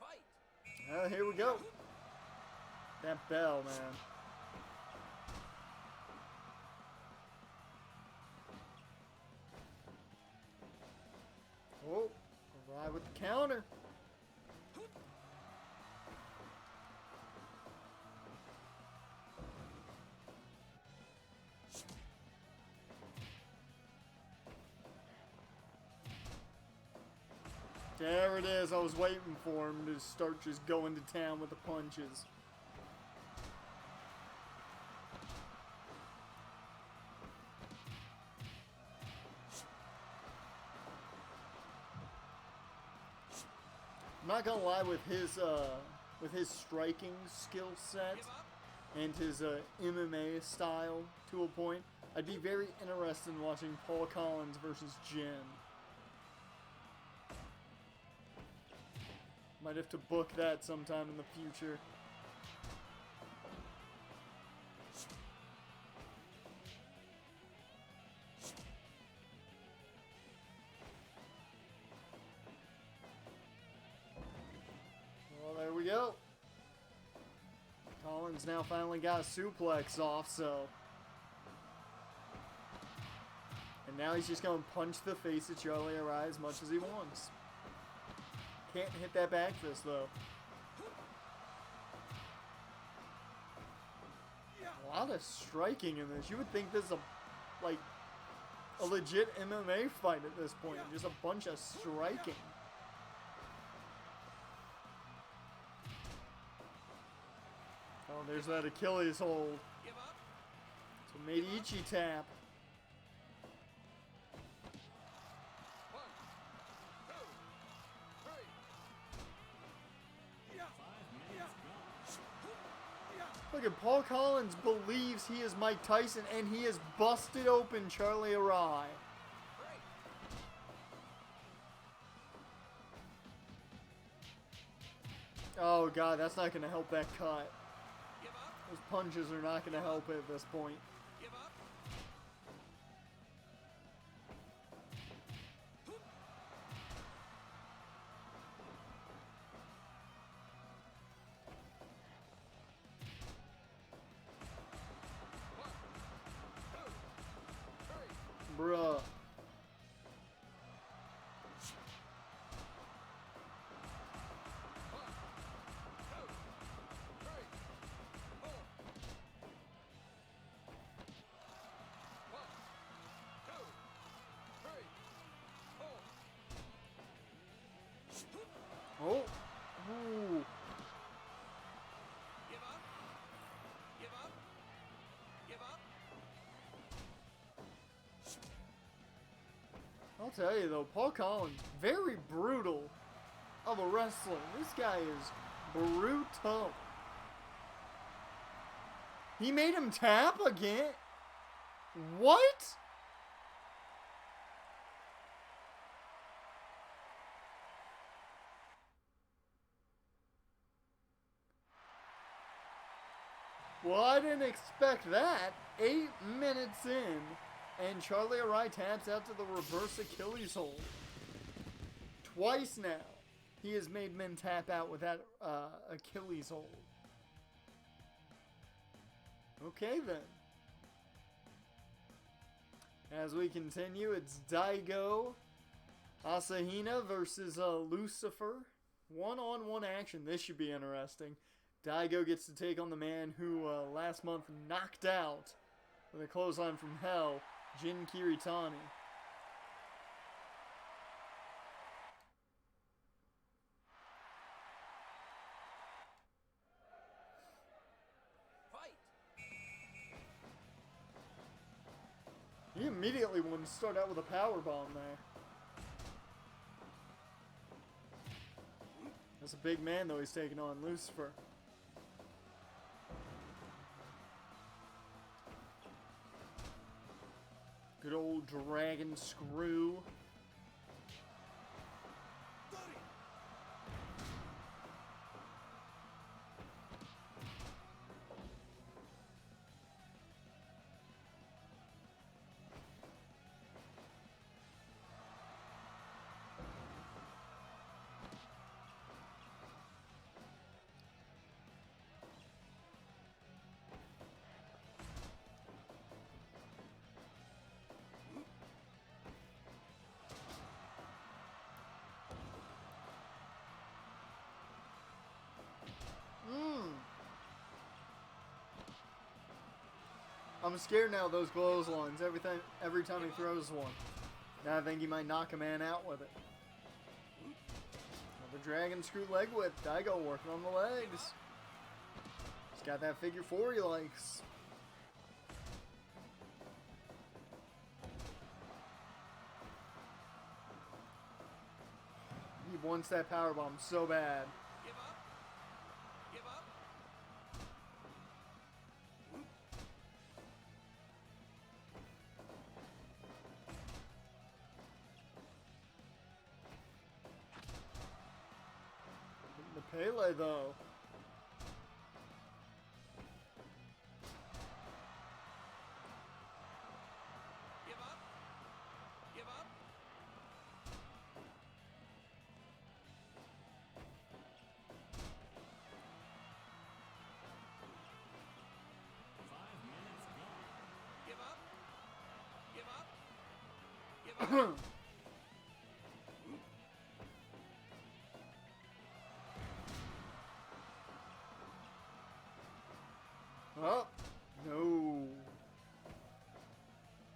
Fight. Here we go. That bell, man. Oh, Arai with the counter. There it is. I was waiting for him to start just going to town with the punches. I'm not gonna lie, with his striking skill set and his MMA style to a point, I'd be very interested in watching Paul Collins versus Jin. Might have to book that sometime in the future. Well, there we go. Collins now finally got a suplex off, so. And now he's just going to punch the face of Charlie Arai as much as he wants. Can't hit that back fist, though. A lot of striking in this. You would think this is a legit MMA fight at this point. Just a bunch of striking. Oh, there's that Achilles hold. So made Ichi tap. Look at Paul Collins believes he is Mike Tyson, and he has busted open Charlie Arai. Oh god, that's not going to help that cut. Those punches are not going to help it at this point. Bruh. I'll tell you though, Paul Collins, very brutal of a wrestler. This guy is brutal. He made him tap again? What? Well, I didn't expect that. 8 minutes in, and Charlie Arai taps out to the reverse Achilles hold. Twice now, he has made men tap out with that Achilles hold. Okay then. As we continue, it's Daigo Asahina versus Lucifer. One-on-one action. This should be interesting. Daigo gets to take on the man who last month knocked out with a clothesline from hell, Jin Kiritani. Fight. He immediately wanted to start out with a power bomb there. That's a big man though he's taking on, Lucifer. Good old dragon screw. I'm scared now of those clotheslines every time he throws one. Now I think he might knock a man out with it. Another dragon screw leg whip. Daigo working on the legs. He's got that figure four he likes. He wants that powerbomb so bad. Give up. Give up. The Pele though. Give up. Give up. Give up. Give up. Give up. Oh, no.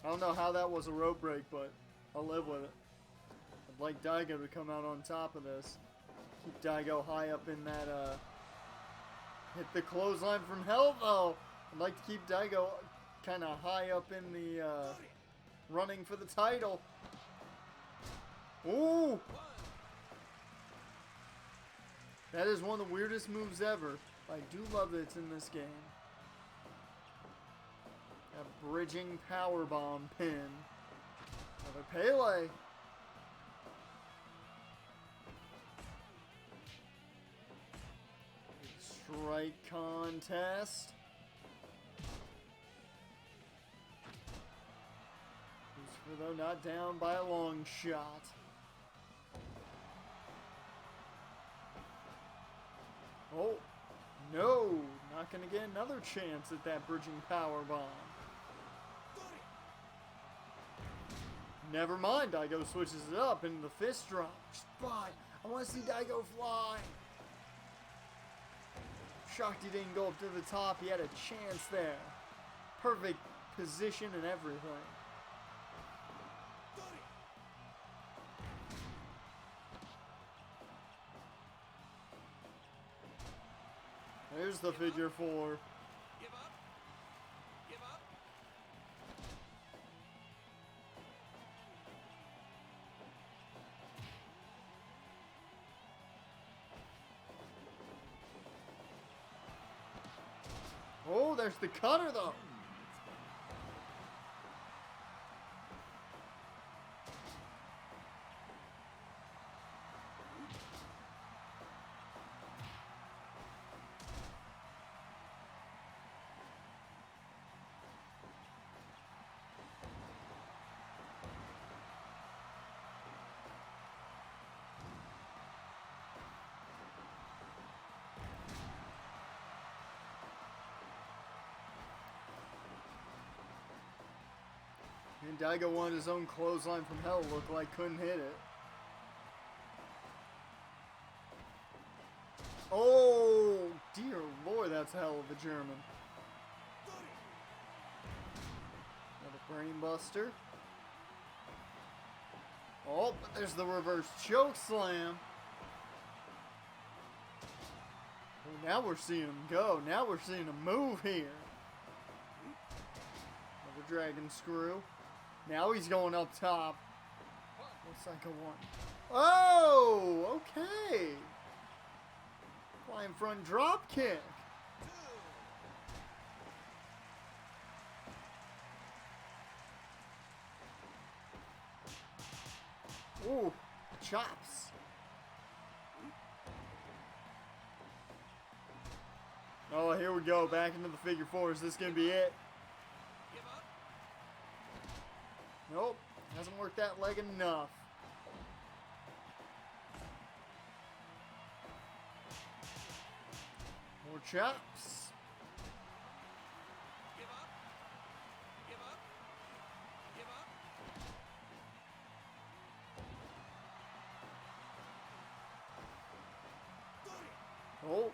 I don't know how that was a rope break, but I'll live with it. I'd like Daigo to come out on top of this. Keep Daigo high up in that, hit the clothesline from hell, though. I'd like to keep Daigo kind of high up in the, running for the title. Ooh! That is one of the weirdest moves ever. I do love that it's in this game. A bridging powerbomb pin. Another Pele. Strike contest. Lucifer though not down by a long shot. Oh, no. Not going to get another chance at that bridging powerbomb. Never mind, Daigo switches it up into the fist drop. Just fly. I want to see Daigo fly. Shocked he didn't go up to the top. He had a chance there. Perfect position and everything. There's the figure four. Give up. Give up. there's the cutter though. And Daigo wanted his own clothesline from hell, looked like couldn't hit it. Oh, dear lord, that's a hell of a German. Another brain buster. Oh, but there's the reverse choke slam. Oh, now we're seeing him go. Now we're seeing him move here. Another dragon screw. Now he's going up top. Looks like a one. Oh, okay. Flying front drop kick. Ooh, chops. Oh, here we go. Back into the figure four. Is this going to be it? Give up. Nope. Hasn't worked that leg enough. More chops. Give up. Give up. Give up. Oh,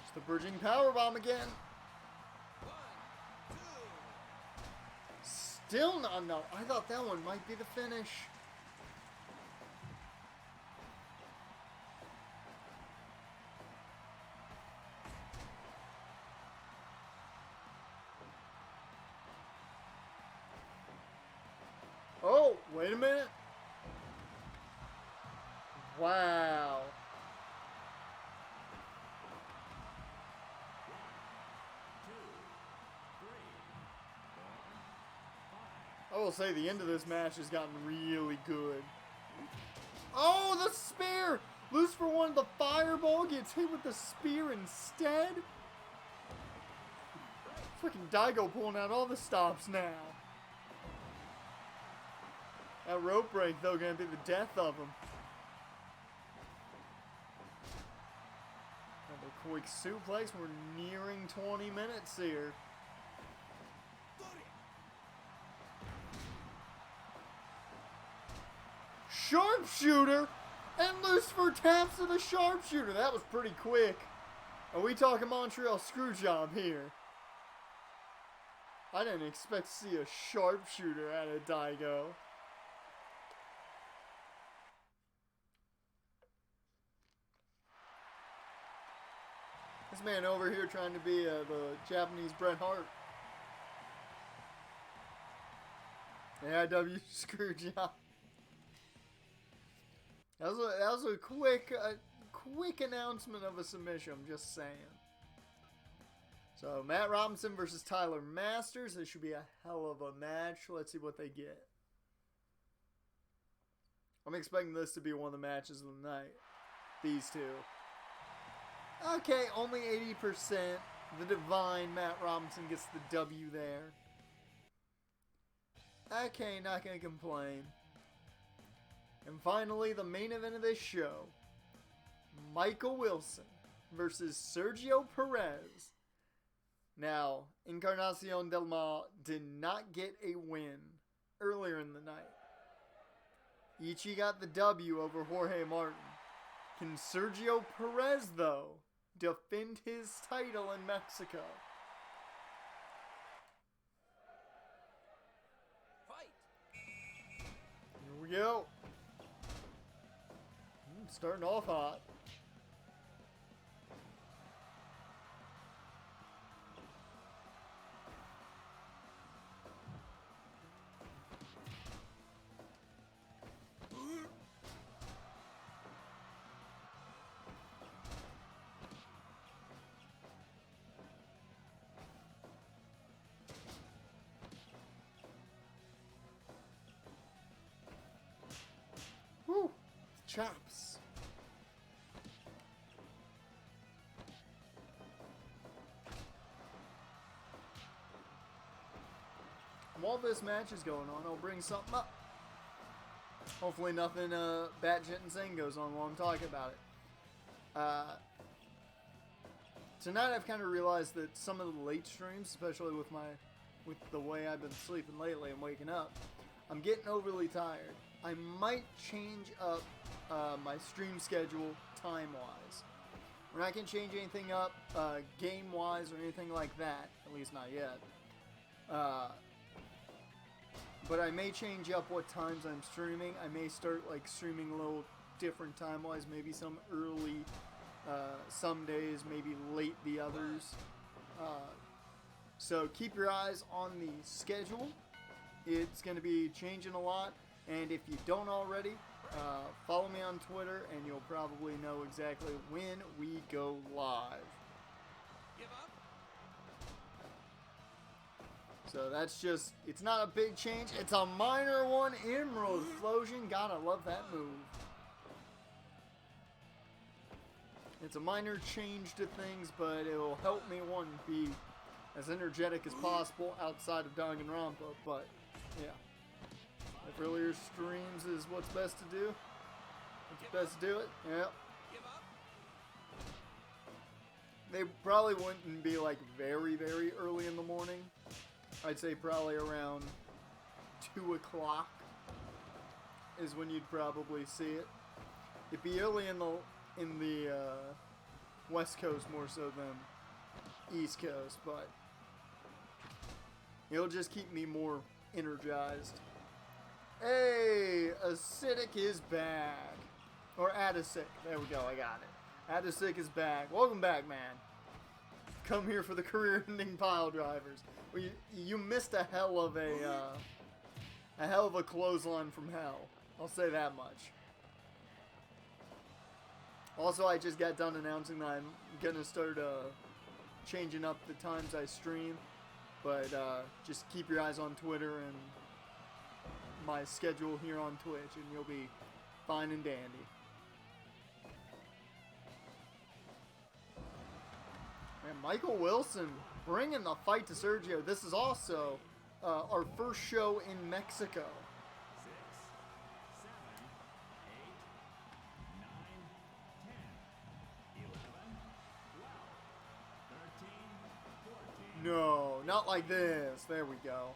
it's the bridging powerbomb again. 1, 2. Still not, no. I thought that one might be the finish. Oh, wait a minute. Wow. I will say the end of this match has gotten really good. Oh, the spear! Loose for one, the fireball gets hit with the spear instead. Freaking Daigo pulling out all the stops now. That rope break, though, gonna be the death of him. Another quick suplex. We're nearing 20 minutes here. Sharpshooter! And Lucifer taps to the sharpshooter. That was pretty quick. Are we talking Montreal Screwjob here? I didn't expect to see a sharpshooter out of Daigo. This man over here trying to be the Japanese Bret Hart. AIW Screwjob. That was a quick announcement of a submission, I'm just saying. So, Matt Robinson versus Tyler Masters. This should be a hell of a match. Let's see what they get. I'm expecting this to be one of the matches of the night. These two. Okay, only 80%. The divine Matt Robinson gets the W there. Okay, not gonna complain. And finally, the main event of this show. Michael Wilson versus Sergio Perez. Now, Encarnacion del Mal did not get a win earlier in the night. Ichi got the W over Jorge Martin. Can Sergio Perez, though, defend his title in Mexico? Fight. Here we go. Starting off hot. chops. While this match is going on, I'll bring something up. Hopefully nothing batshit insane goes on while I'm talking about it. Tonight I've kind of realized that some of the late streams, especially with the way I've been sleeping lately and waking up, I'm getting overly tired. I might change up my stream schedule time-wise. We're not going to change anything up game-wise or anything like that, at least not yet. But I may change up what times I'm streaming. I may start like streaming a little different time-wise, maybe some early, some days, maybe late the others. So keep your eyes on the schedule. It's going to be changing a lot, and if you don't already, follow me on Twitter, and you'll probably know exactly when we go live. Give up. So that's just, it's not a big change. It's a minor one. Emerald Explosion. Gotta love that move. It's a minor change to things, but it'll help me, one, be as energetic as possible outside of Danganronpa. But, yeah. If earlier streams is what's best to do, it's best to do it. Yep. Give up. They probably wouldn't be like very, very early in the morning. I'd say probably around 2 o'clock is when you'd probably see it. It'd be early in the West Coast more so than East Coast, but it'll just keep me more energized. Hey, Acidic is back. Or Adasic. There we go, I got it. Adasic is back. Welcome back, man. Come here for the career-ending pile drivers. Well, you missed a hell of a clothesline from hell. I'll say that much. Also, I just got done announcing that I'm gonna start changing up the times I stream, but just keep your eyes on Twitter and my schedule here on Twitch, and you'll be fine and dandy. And Michael Wilson bringing the fight to Sergio. This is also our first show in Mexico. 6, 7, 8, 9, 10, 11, 12, 13, 14. No, not like this. There we go.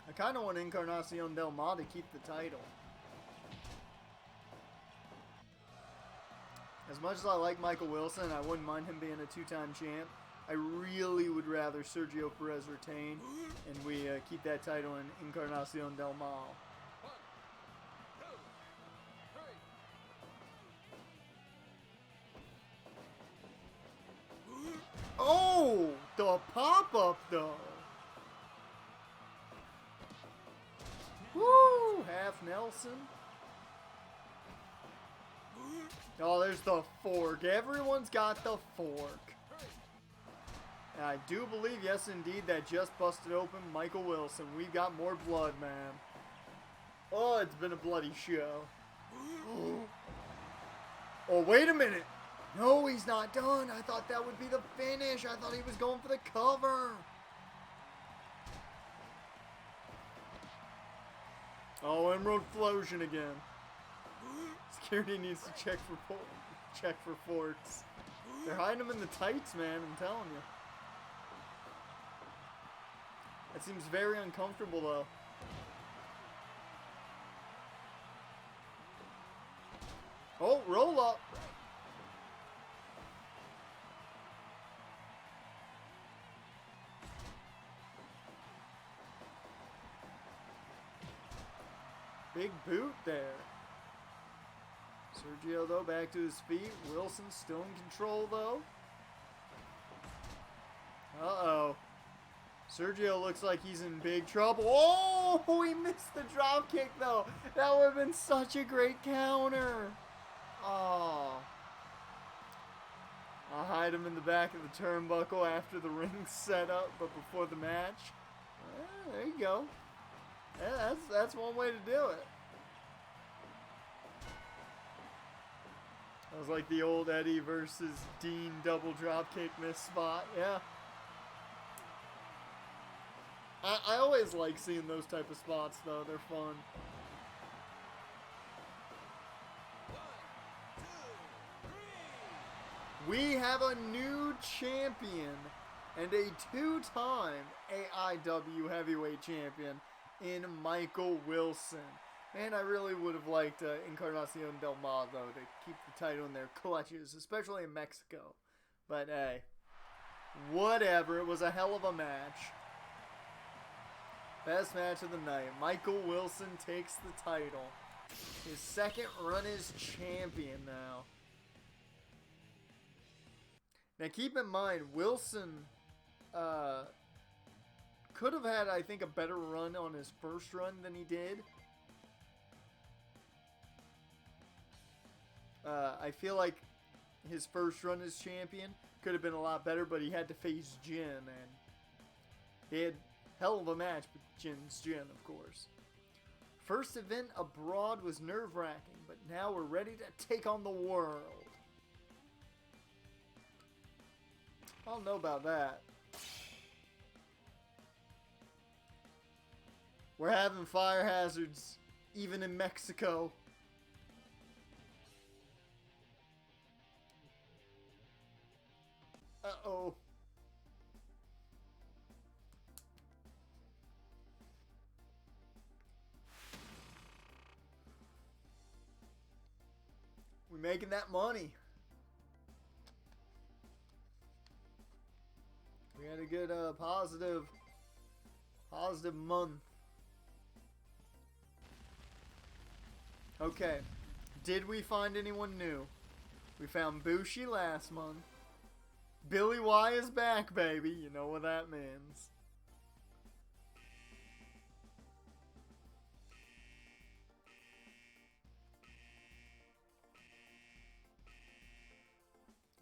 I kind of want Encarnacion Del Mar to keep the title. As much as I like Michael Wilson, I wouldn't mind him being a 2-time champ. I really would rather Sergio Perez retain, and we keep that title in Encarnacion Del Mar. 1, 2, 3. Oh, the pop-up though. Woo, half Nelson. Oh, there's the fork. Everyone's got the fork. And I do believe, yes indeed, that just busted open Michael Wilson. We've got more blood, man. Oh, it's been a bloody show. Oh, wait a minute. No, he's not done. I thought that would be the finish. I thought he was going for the cover. Oh, Emerald Explosion again. Security needs to check for forks. They're hiding them in the tights, man. I'm telling you. That seems very uncomfortable, though. Oh, roll up. Big boot there. Sergio, though, back to his feet. Wilson still in control, though. Uh-oh. Sergio looks like he's in big trouble. Oh, he missed the drop kick, though. That would have been such a great counter. Oh. I'll hide him in the back of the turnbuckle after the ring's set up, but before the match. There you go. Yeah, that's one way to do it. That was like the old Eddie versus Dean double dropkick miss spot. Yeah. I always like seeing those type of spots, though. They're fun. 1, 2, 3. We have a new champion and a two-time AIW heavyweight champion in Michael Wilson. Man, I really would have liked Encarnacion del Mal, though, to keep the title in their clutches, especially in Mexico. But hey, whatever. It was a hell of a match. Best match of the night. Michael Wilson takes the title. His second run as champion now. Now keep in mind, Wilson could have had, I think, a better run on his first run than he did. I feel like his first run as champion could have been a lot better, but he had to face Jin, and he had hell of a match with Jin's Jin, of course. First event abroad was nerve-wracking, but now we're ready to take on the world. I don't know about that. We're having fire hazards, even in Mexico. Uh-oh. We're making that money. We had a good positive month. Okay. Did we find anyone new? We found Bushi last month. Billy Y is back, baby. You know what that means.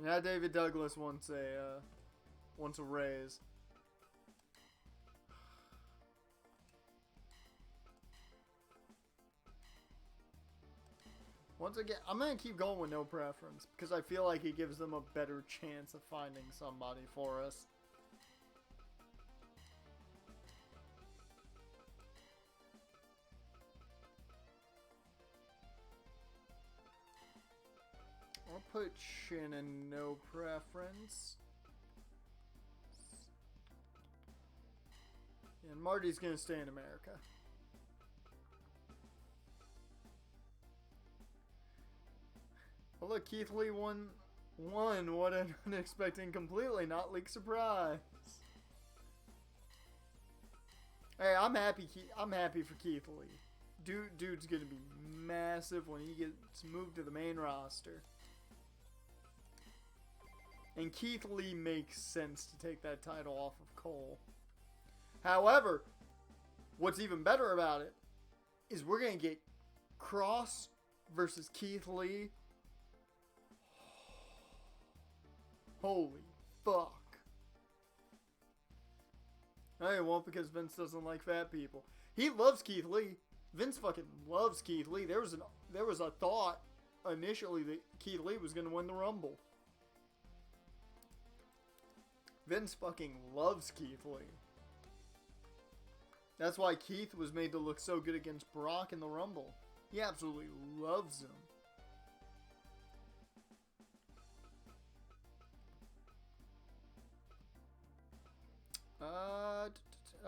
Yeah, David Douglas wants a raise. Once again, I'm going to keep going with no preference because I feel like it gives them a better chance of finding somebody for us. I'll put Shin in no preference. And Marty's going to stay in America. Oh, look, Keith Lee won. What an unexpected, completely not leaked surprise. Hey, I'm happy. I'm happy for Keith Lee. Dude's gonna be massive when he gets moved to the main roster. And Keith Lee makes sense to take that title off of Cole. However, what's even better about it is we're gonna get Cross versus Keith Lee. Holy fuck. No, it won't, because Vince doesn't like fat people. He loves Keith Lee. Vince fucking loves Keith Lee. There was a thought initially that Keith Lee was going to win the Rumble. Vince fucking loves Keith Lee. That's why Keith was made to look so good against Brock in the Rumble. He absolutely loves him.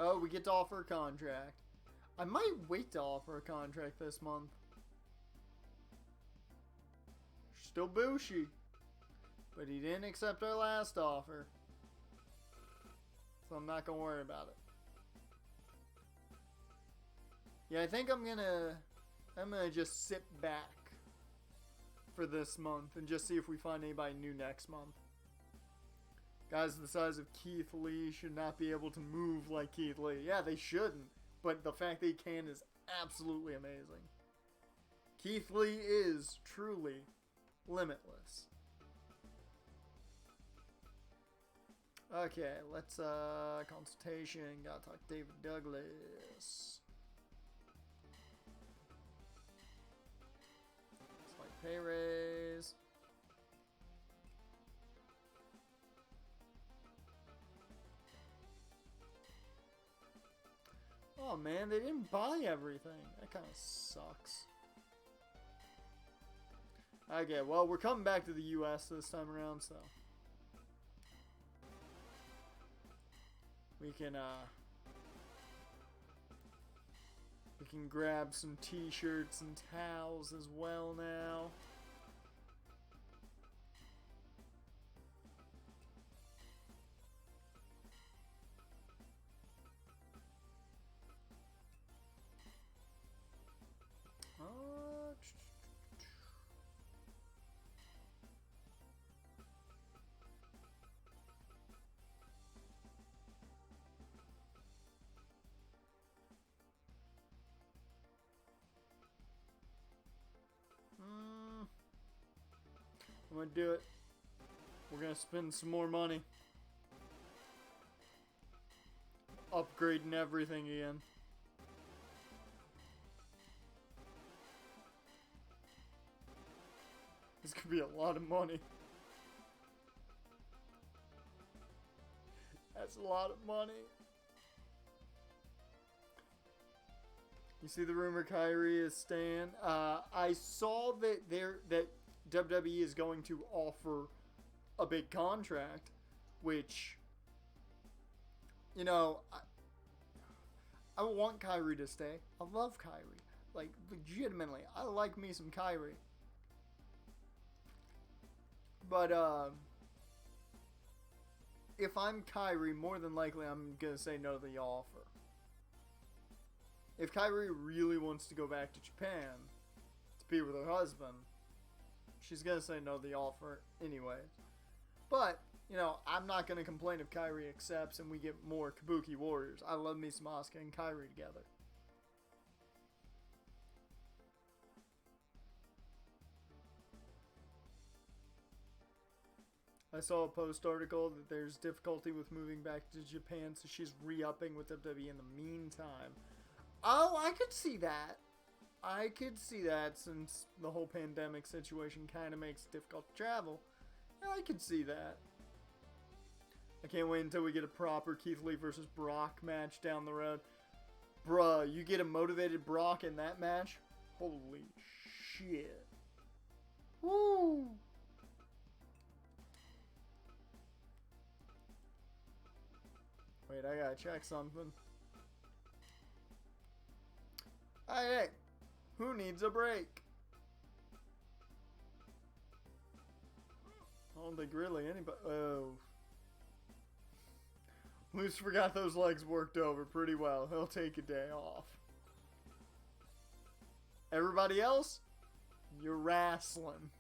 Oh, we get to offer a contract. I might wait to offer a contract this month. Still Bushi. But he didn't accept our last offer. So I'm not going to worry about it. Yeah, I think I'm gonna just sit back for this month and just see if we find anybody new next month. Guys the size of Keith Lee should not be able to move like Keith Lee. Yeah, they shouldn't. But the fact that he can is absolutely amazing. Keith Lee is truly limitless. Okay, let's, consultation. Gotta talk to David Douglas. Slight pay raise. Oh man, they didn't buy everything. That kind of sucks. Okay, well, we're coming back to the US this time around, so we can grab some t-shirts and towels as well now. I'm gonna do it. We're gonna spend some more money. Upgrading everything again. This could be a lot of money. That's a lot of money. You see the rumor Kyrie is staying? I saw that that WWE is going to offer a big contract, which, you know, I want Kyrie to stay. I love Kyrie. Like, legitimately, I like me some Kyrie. But, if I'm Kyrie, more than likely I'm going to say no to the offer. If Kyrie really wants to go back to Japan to be with her husband, she's going to say no to the offer anyways. But, you know, I'm not going to complain if Kyrie accepts and we get more Kabuki Warriors. I love me some Asuka and Kyrie together. I saw a post article that there's difficulty with moving back to Japan, so she's re-upping with WWE in the meantime. Oh, I could see that. I could see that since the whole pandemic situation kind of makes it difficult to travel. Yeah, I could see that. I can't wait until we get a proper Keith Lee versus Brock match down the road. Bruh, you get a motivated Brock in that match? Holy shit. Woo! Wait, I gotta check something. Hey, who needs a break? I don't think really anybody. Oh. Lucifer got those legs worked over pretty well. He'll take a day off. Everybody else, you're wrestling.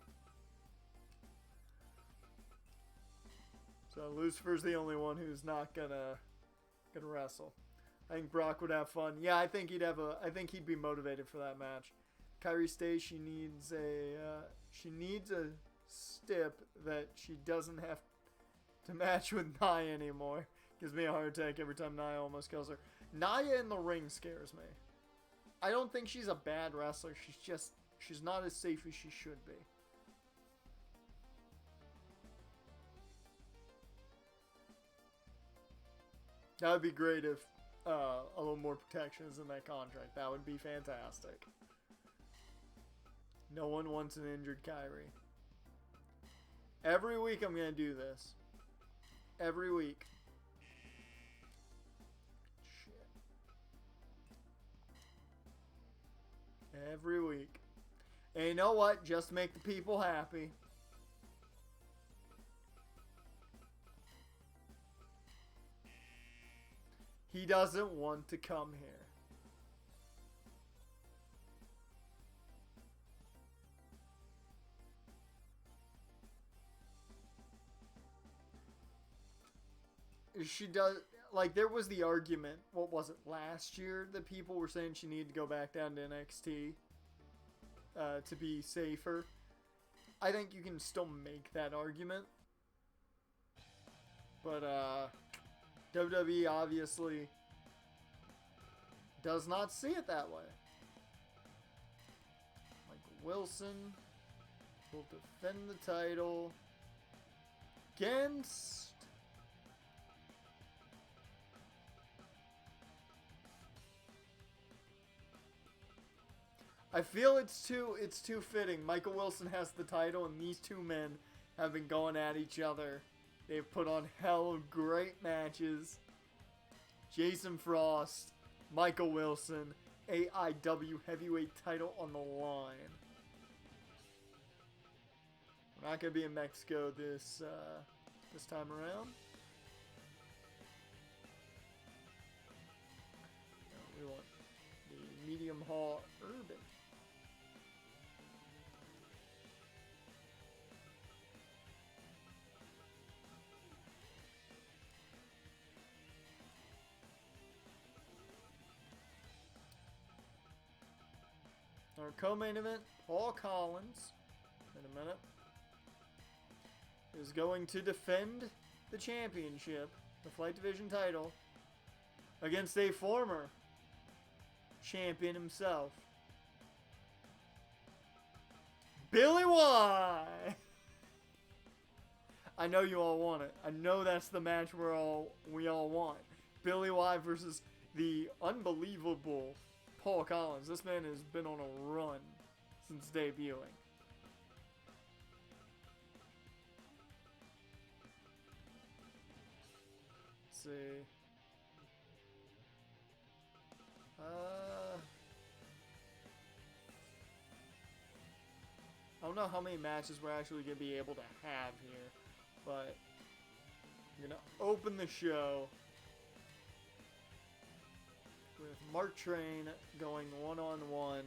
So Lucifer's the only one who's not gonna wrestle. I think Brock would have fun. Yeah, I think he'd be motivated for that match. Kyrie stays. She needs a stip that she doesn't have to match with Nia anymore. Gives me a heart attack every time Nia almost kills her. Nia in the ring scares me. I don't think she's a bad wrestler. She's not as safe as she should be. That would be great if a little more protection is in that contract. That would be fantastic. No one wants an injured Kyrie. Every week I'm going to do this. Every week. Shit. Every week. And you know what? Just make the people happy. He doesn't want to come here. She does, like, there was the argument, what was it, last year, that people were saying she needed to go back down to NXT to be safer. I think you can still make that argument. But, WWE obviously does not see it that way. Michael Wilson will defend the title against I feel it's too fitting. Michael Wilson has the title, and these two men have been going at each other. They've put on hell of great matches. Jason Frost, Michael Wilson, AIW heavyweight title on the line. We're not gonna be in Mexico this time around. No, we want the medium haul urban. Our co-main event, Paul Collins, in a minute, is going to defend the championship, the Flight Division title, against a former champion himself, Billy Y. I know you all want it. I know that's the match we all want. Billy Y versus the unbelievable Paul Collins. This man has been on a run since debuting. Let's see. I don't know how many matches we're actually going to be able to have here, but I'm going to open the show with Mark Train going one-on-one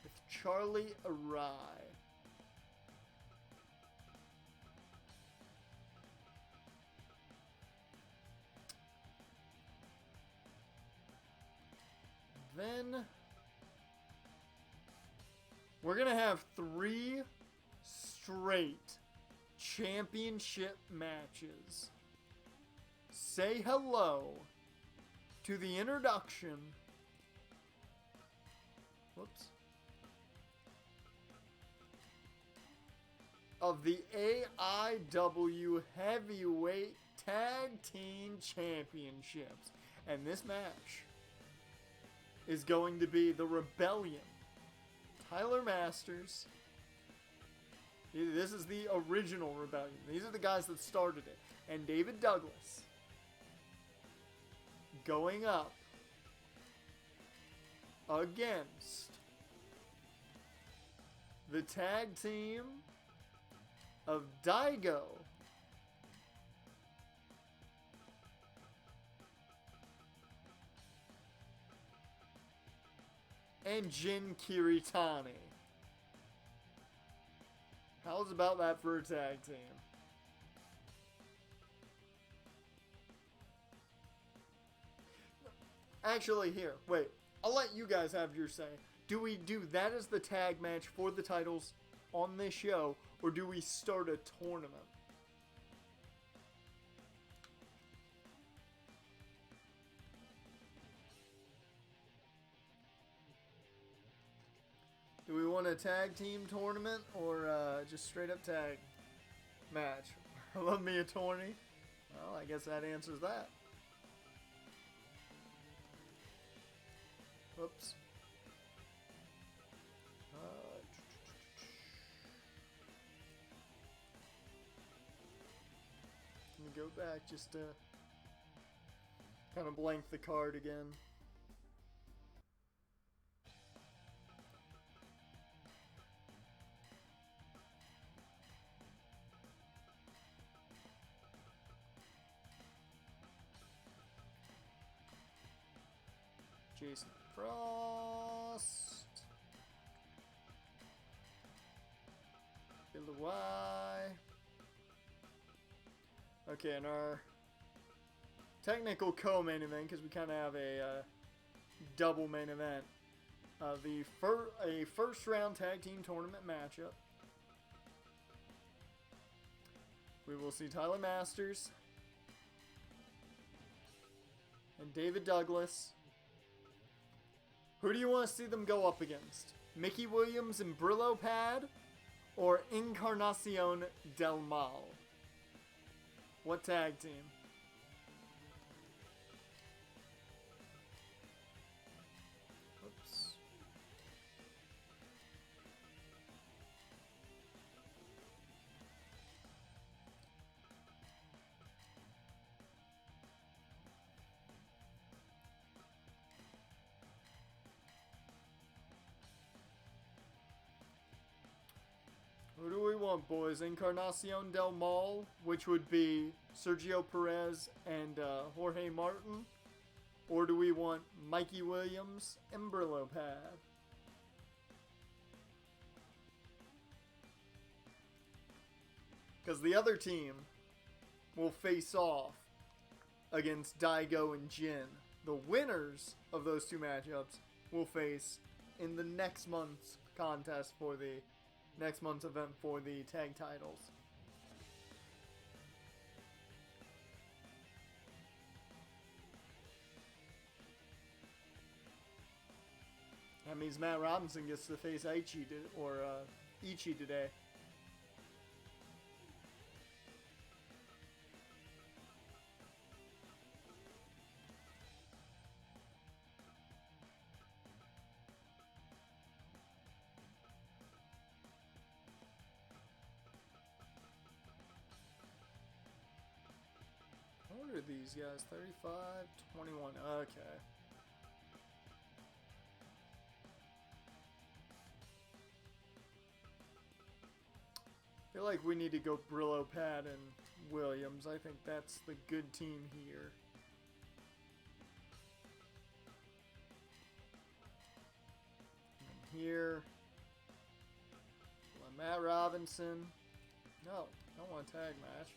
with Charlie Arai. Then we're going to have 3 straight championship matches. Say hello to the introduction. Whoops. Of the AIW Heavyweight Tag Team Championships. And this match is going to be the Rebellion. Tyler Masters. This is the original Rebellion. These are the guys that started it. And David Douglas going up against the tag team of Daigo and Jin Kiritani. How's about that for a tag team? Actually, here, wait. I'll let you guys have your say. Do we do that as the tag match for the titles on this show, or do we start a tournament? Do we want a tag team tournament or just straight up tag match? Love me a tourney? Well, I guess that answers that. Whoops. Let me go back just to kind of blank the card again. Jason Frost. Billy Y. Okay, and our technical co-main event, because we kind of have a double main event. A first round tag team tournament matchup. We will see Tyler Masters and David Douglas. Who do you want to see them go up against? Mickey Williams and Brillo Pad or Encarnacion Del Mal? What tag team? Oops. Who do we want, boys? Encarnacion del Mal, which would be Sergio Perez and Jorge Martin? Or do we want Mikey Williams and Brillo Pad? Because the other team will face off against Daigo and Jin. The winners of those two matchups will face in the next month's contest for the next month's event for the tag titles. That means Matt Robinson gets to face Ichi today. What are these guys? 35, 21. Okay. I feel like we need to go Brillo, Pad, and Williams. I think that's the good team here. And here, Matt Robinson. No, I don't want a tag match.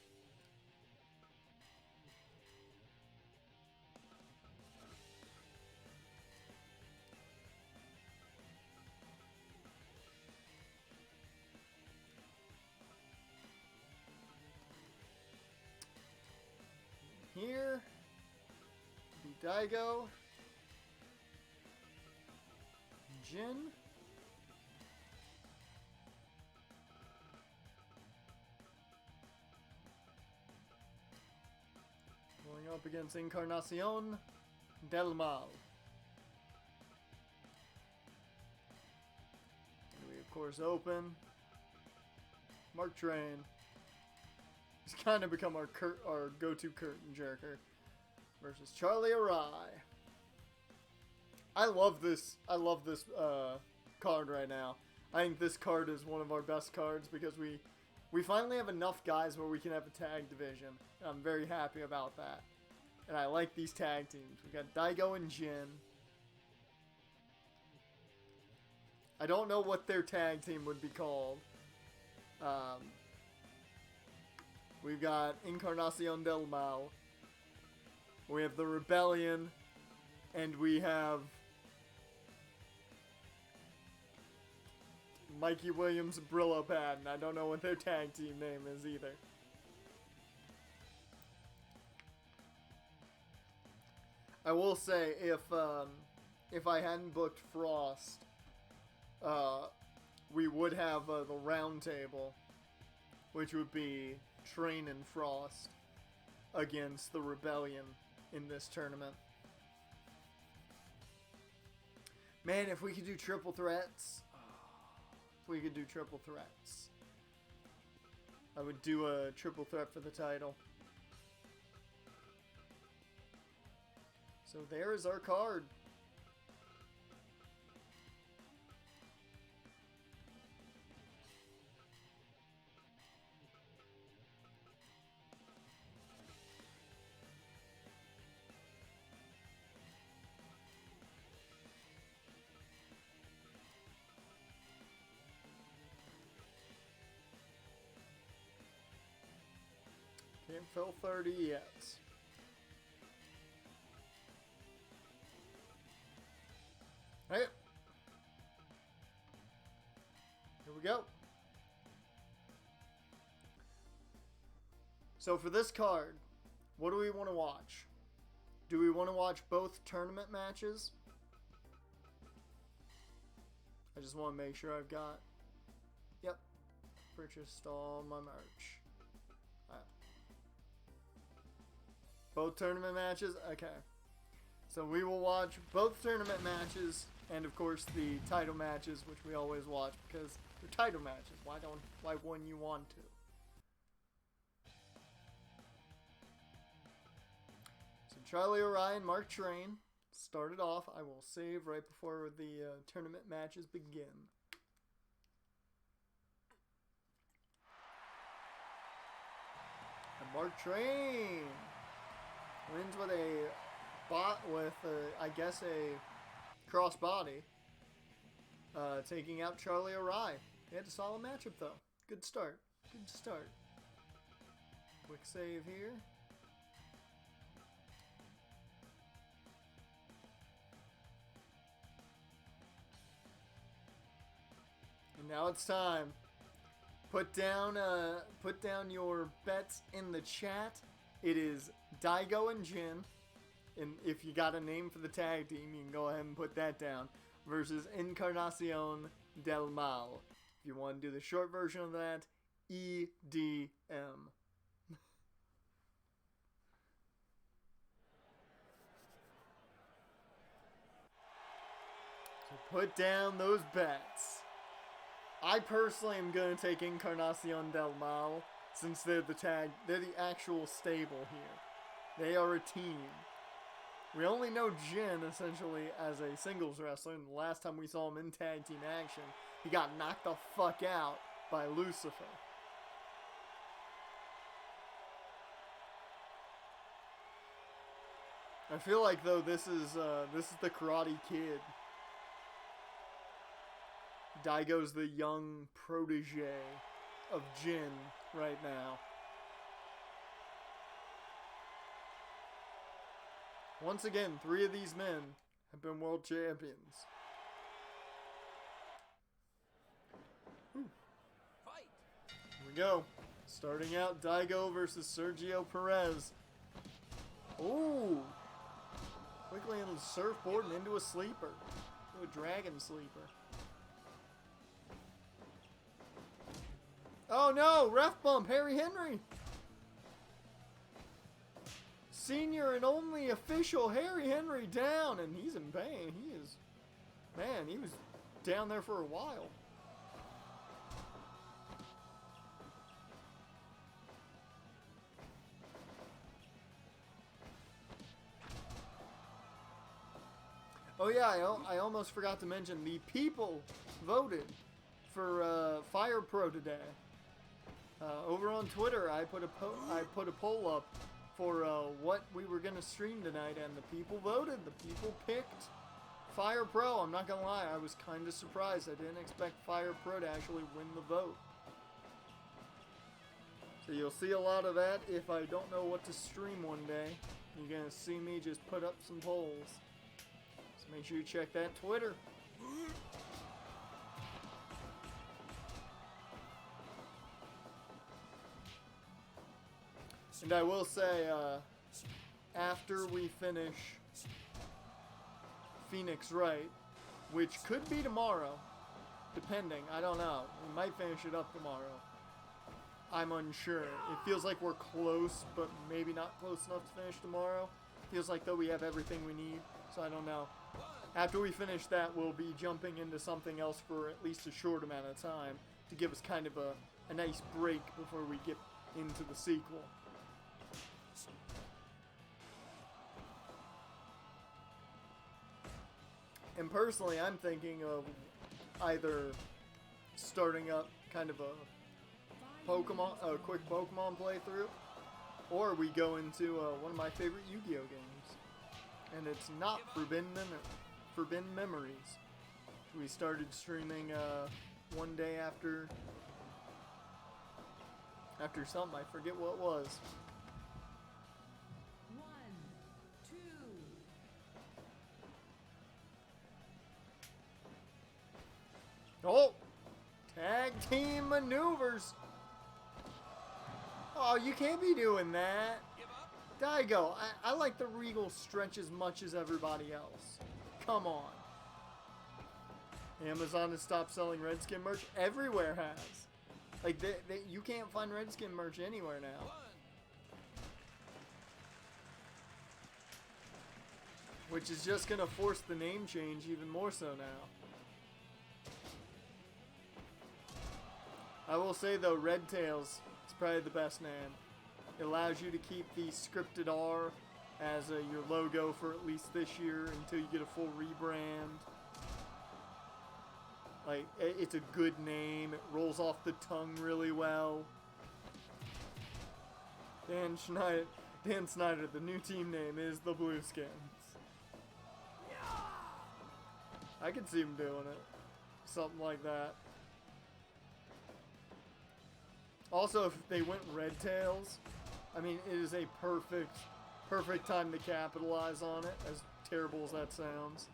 Here, be Daigo, Jin, going up against Encarnacion del Mal. And we of course open Mark Train. He's kind of become our go-to curtain jerker versus Charlie Arai. I love this card right now. I think this card is one of our best cards because we finally have enough guys where we can have a tag division. And I'm very happy about that. And I like these tag teams. We got Daigo and Jin. I don't know what their tag team would be called. We've got Encarnacion del Mal. We have the Rebellion. And we have Mikey Williams and Brillo Pad. And I don't know what their tag team name is either. I will say, if I hadn't booked Frost, we would have the round table, which would be Train and Frost against the Rebellion in this tournament. Man, if we could do triple threats. If we could do triple threats. I would do a triple threat for the title. So there is our card. Can't fill 30 yet. Hey. Here we go. So for this card, what do we want to watch? Do we want to watch both tournament matches? I just want to make sure I've got... Yep. Purchased all my merch. Both tournament matches? Okay. So we will watch both tournament matches and of course the title matches, which we always watch because they're title matches. Why wouldn't you want to? So Charlie Orion, Mark Train started off. I will save right before the tournament matches begin. And Mark Train wins with I guess a crossbody, taking out Charlie Arai. He had a solid matchup though. Good start. Good start. Quick save here. And now it's time. Put down your bets in the chat. It is Daigo and Jin. And if you got a name for the tag team, you can go ahead and put that down. Versus Encarnacion del Mal. If you want to do the short version of that, EDM. So put down those bets. I personally am going to take Encarnacion del Mal since they're the actual stable here. They are a team. We only know Jin, essentially, as a singles wrestler, and the last time we saw him in tag team action, he got knocked the fuck out by Lucifer. I feel like, though, this is the Karate Kid. Daigo's the young protege of Jin right now. Once again, 3 of these men have been world champions. Fight! Here we go. Starting out, Daigo versus Sergio Perez. Ooh! Quickly into the surfboard and into a sleeper. Into a dragon sleeper. Oh no! Ref bump! Harry Henry! Senior and only official Harry Henry down, and he's in pain. He was down there for a while. Oh yeah, I almost forgot to mention, the people voted for Fire Pro today. Over on Twitter, I put a poll up for what we were going to stream tonight, and the people voted. The people picked Fire Pro. I'm not going to lie, I was kind of surprised. I didn't expect Fire Pro to actually win the vote. So you'll see a lot of that if I don't know what to stream one day. You're going to see me just put up some polls. So make sure you check that Twitter. And I will say, after we finish Phoenix Wright, which could be tomorrow, depending, I don't know. We might finish it up tomorrow. I'm unsure. It feels like we're close, but maybe not close enough to finish tomorrow. Feels like, though, we have everything we need, so I don't know. After we finish that, we'll be jumping into something else for at least a short amount of time to give us kind of a nice break before we get into the sequel. And personally, I'm thinking of either starting up kind of a quick Pokemon playthrough, or we go into one of my favorite Yu-Gi-Oh games, and it's not Forbidden Memories. We started streaming one day after something, I forget what it was. 1, 2. Oh! Tag team maneuvers! Oh, you can't be doing that! Give up? Daigo, I like the Regal stretch as much as everybody else. Come on. Amazon has stopped selling Redskin merch. Everywhere has. Like, you can't find Redskin merch anywhere now. which is just going to force the name change even more so now. I will say though, Red Tails is probably the best name. It allows you to keep the scripted R as your logo for at least this year until you get a full rebrand. Like, it's a good name. It rolls off the tongue really well. Dan Snyder, the new team name is the Blueskins. I could see him doing it. Something like that. Also, if they went Red Tails, I mean, it is a perfect time to capitalize on it, as terrible as that sounds.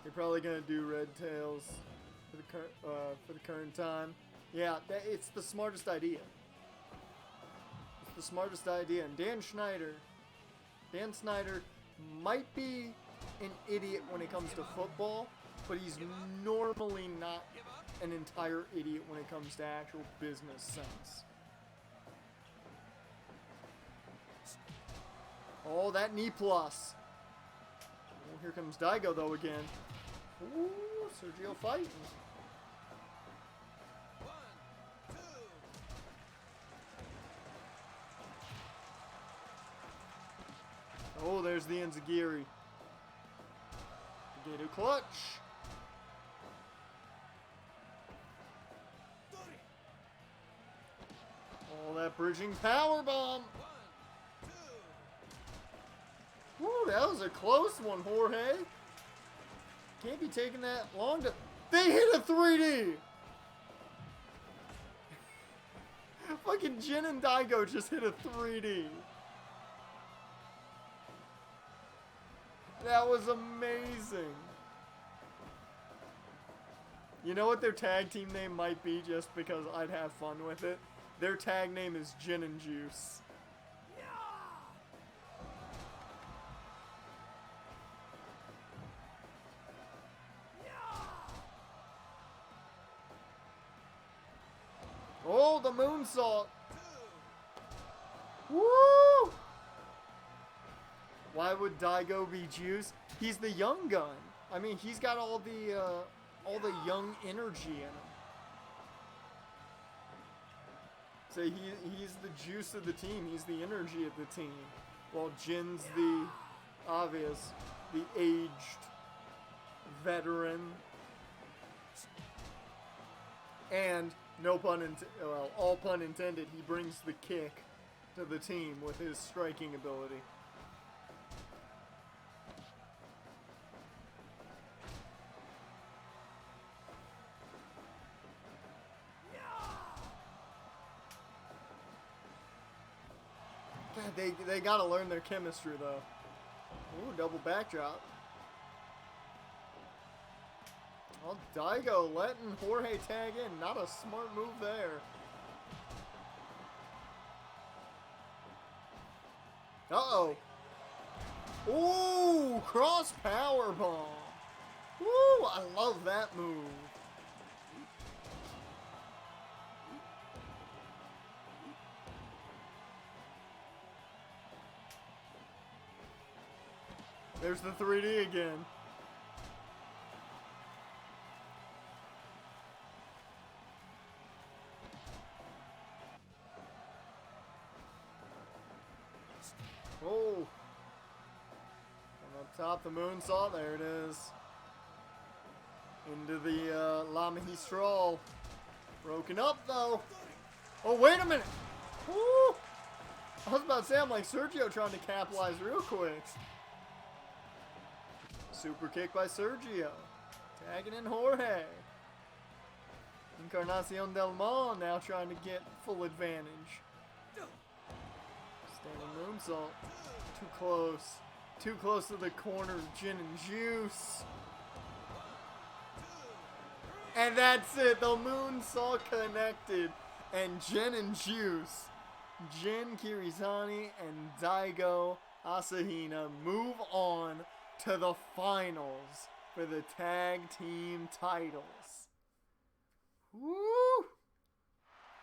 They're probably gonna do Red Tails for the current time. Yeah, it's the smartest idea. It's the smartest idea, and Dan Snyder might be an idiot when it comes to football, but he's normally not an entire idiot when it comes to actual business sense. Oh, that knee plus. Oh, here comes Daigo though again. Ooh, Sergio fighting. 1, 2. Oh, there's the Enzigiri. Gato clutch. Oh, that bridging power bomb. 1, 2. Woo, that was a close one, Jorge. Can't be taking that long to... They hit a 3D! Fucking Jin and Daigo just hit a 3D. That was amazing. You know what their tag team name might be, just because I'd have fun with it? Their tag name is Gin and Juice. Oh, the moonsault. Woo! Why would Daigo be Juice? He's the young gun. I mean, he's got all the young energy in him. So he's the juice of the team. He's the energy of the team. While Jin's the aged veteran. And no pun intended. Well, all pun intended. He brings the kick to the team with his striking ability. God, they gotta learn their chemistry though. Ooh, double backdrop. Well, Daigo letting Jorge tag in. Not a smart move there. Uh-oh. Ooh, cross power bomb. Ooh, I love that move. There's the 3D again. Oh. And up top, the moonsault. There it is. Into the La Magistral. Broken up, though. Oh, wait a minute. Woo! I was about to say, I'm like Sergio trying to capitalize real quick. Super kick by Sergio. Tagging in Jorge. Encarnacion del Mal now trying to get full advantage. Standing moonsault. Too close. Too close to the corner of Gin and Juice. And that's it. The moonsault connected. And Gin and Juice, Jin Kirizani and Daigo Asahina move on to the finals for the tag team titles. Woo!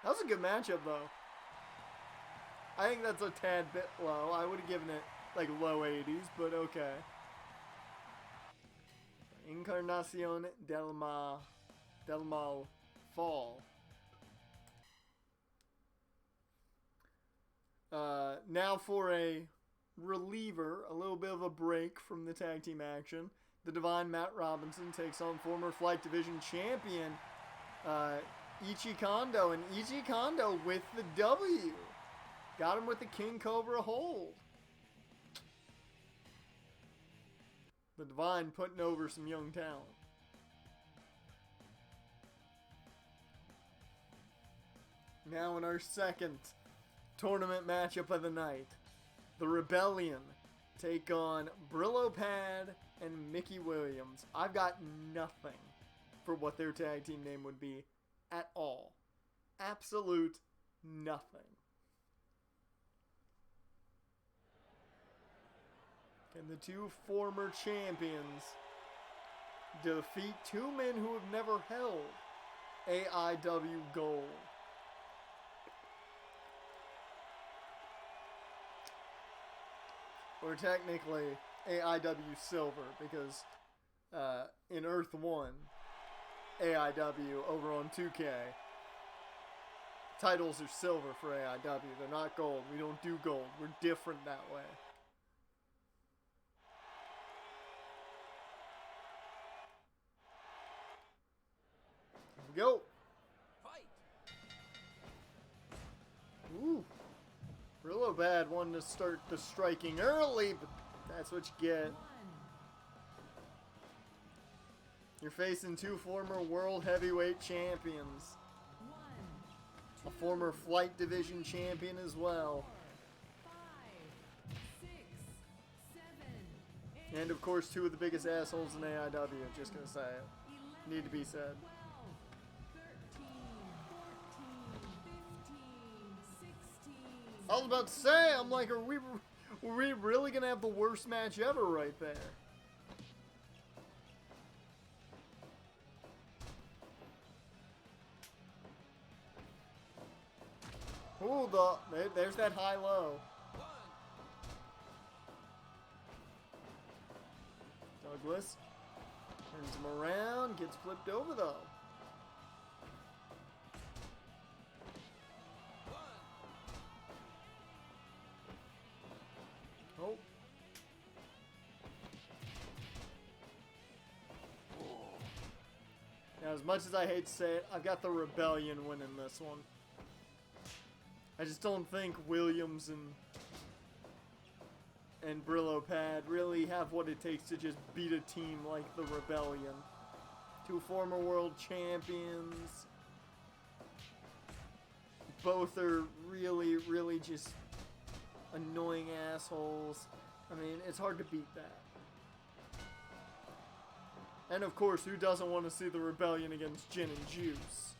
That was was a good matchup, though. I think that's a tad bit low. I would have given it, like, low 80s, but okay. Encarnacion del Mal Fall. Now for a reliever, a little bit of a break from the tag team action. The Divine Matt Robinson takes on former Flight Division champion Ichi Kondo, and Ichi Kondo with the W. Got him with the King Cobra hold. The Divine putting over some young talent. Now in our second tournament matchup of the night, the Rebellion take on Brillo Pad and Mickey Williams. I've got nothing for what their tag team name would be at all. Absolute nothing. Can the two former champions defeat two men who have never held AIW gold? Or technically AIW silver, because in Earth 1, AIW over on 2K, titles are silver for AIW. They're not gold. We don't do gold. We're different that way. Here we go. Fight. Ooh. Real bad one to start the striking early, but that's what you get. You're facing two former World Heavyweight Champions. A former Flight Division champion as well. 5, 6, 7, And of course, two of the biggest assholes in AIW. Just gonna say it. Need to be said. 13, 14, 15, 16. I was about to say, I'm like, are we really gonna have the worst match ever right there? Ooh, there's that high-low. Douglas turns him around, gets flipped over though. Oh. Now, as much as I hate to say it, I've got the Rebellion winning this one. I just don't think Williams and Brillo Pad really have what it takes to just beat a team like the Rebellion. Two former world champions. Both are really, really just annoying assholes. I mean, it's hard to beat that. And of course, who doesn't want to see the Rebellion against Gin and Juice?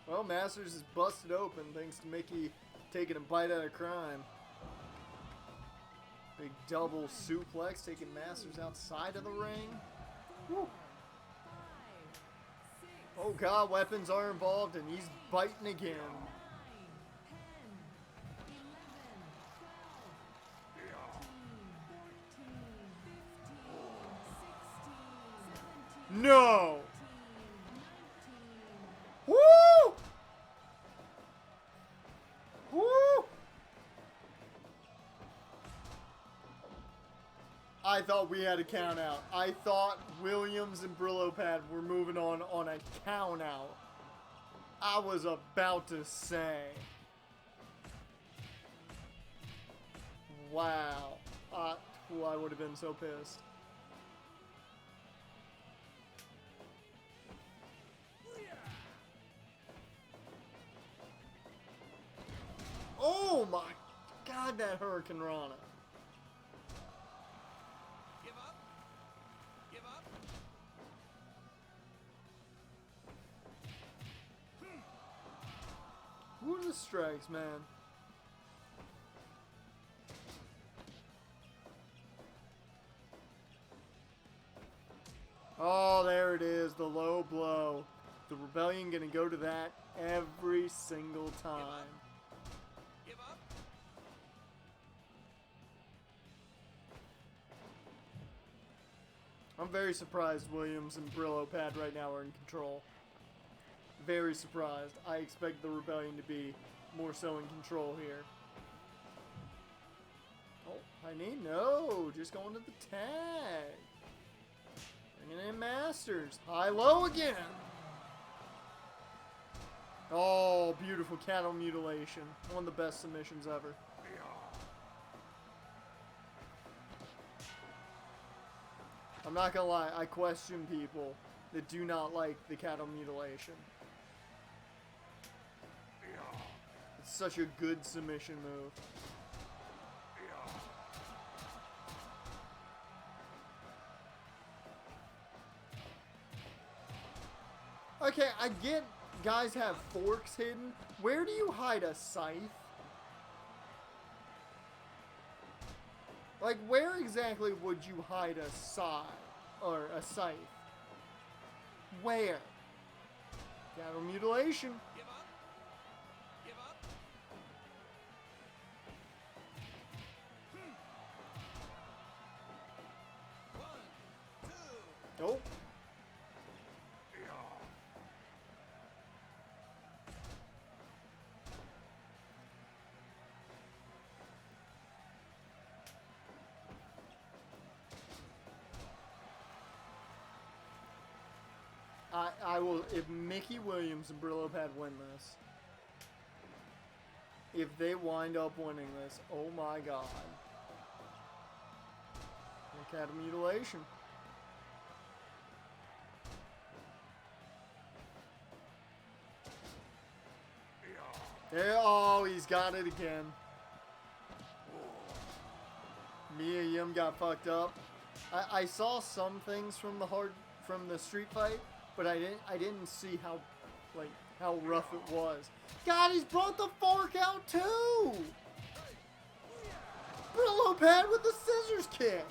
Well, Masters is busted open thanks to Mickey taking a bite out of crime. Big double suplex taking Masters outside of the ring. Woo. Oh god, weapons are involved and he's biting again. 9, 10, 11, 12, 13, 14, 15, 16, 17, No! 19. Woo! Woo! I thought we had a count out. I thought Williams and Brillo Pad were moving on a count out. I was about to say. Wow. I would have been so pissed. Oh my god, that Hurricane Rana. Give up. Give up. the strikes, man. Oh, there it is, the low blow. The Rebellion gonna go to that every single time. Give up. I'm very surprised Williams and Brillo Pad right now are in control. Very surprised. I expect the Rebellion to be more so in control here. Oh, I need no. Just going to the tag. Bringing in Masters. High-low again. Oh, beautiful cattle mutilation. One of the best submissions ever. I'm not gonna lie, I question people that do not like the cattle mutilation. It's such a good submission move. Okay, I get guys have forks hidden. Where do you hide a scythe? Like, where exactly would you hide a scythe? Or a scythe? Where? Cattle mutilation. Give up. Give up. One, two. Oh. I will, if Mickey Williams and Brillo Pad win this, if they wind up winning this, oh my god. Cattle mutilation. There, oh, he's got it again. Mia Yim got fucked up. I saw some things from the street fight, but I didn't see how rough it was. God, he's brought the fork out too. Brillo Pad with the scissors kick.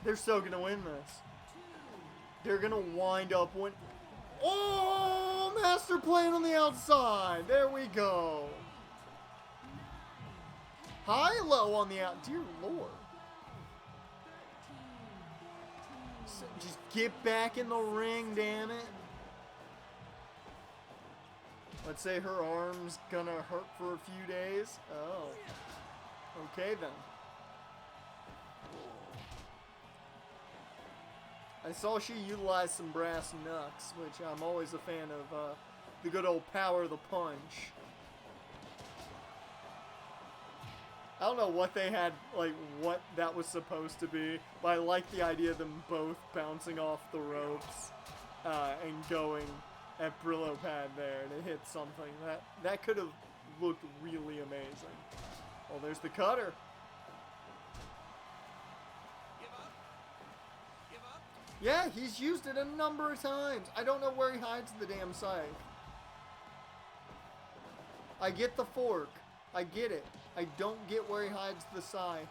They're still gonna win this. They're gonna wind up win. Oh, master plan on the outside. There we go. High-low on the out. Dear Lord. So just get back in the ring, damn it. Let's say her arm's gonna hurt for a few days. Oh. Okay then. I saw she utilized some brass knucks, which I'm always a fan of the good old power of the punch. I don't know what they had, like, what that was supposed to be, but I like the idea of them both bouncing off the ropes and going at Brillo Pad there to hit something. That could have looked really amazing. Oh, there's the cutter. Give up. Give up. Yeah, he's used it a number of times. I don't know where he hides the damn scythe. I get the fork. I get it. I don't get where he hides the scythe.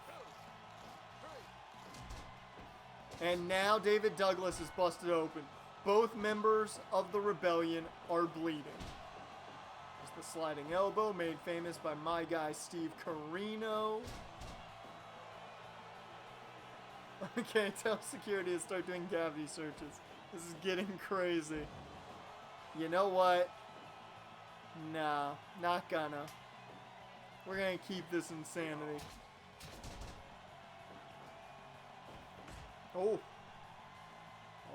And now David Douglas is busted open. Both members of the Rebellion are bleeding. There's the sliding elbow made famous by my guy Steve Carino. Okay, tell security to start doing cavity searches. This is getting crazy. You know what? Nah, not gonna. We're gonna keep this insanity. Oh.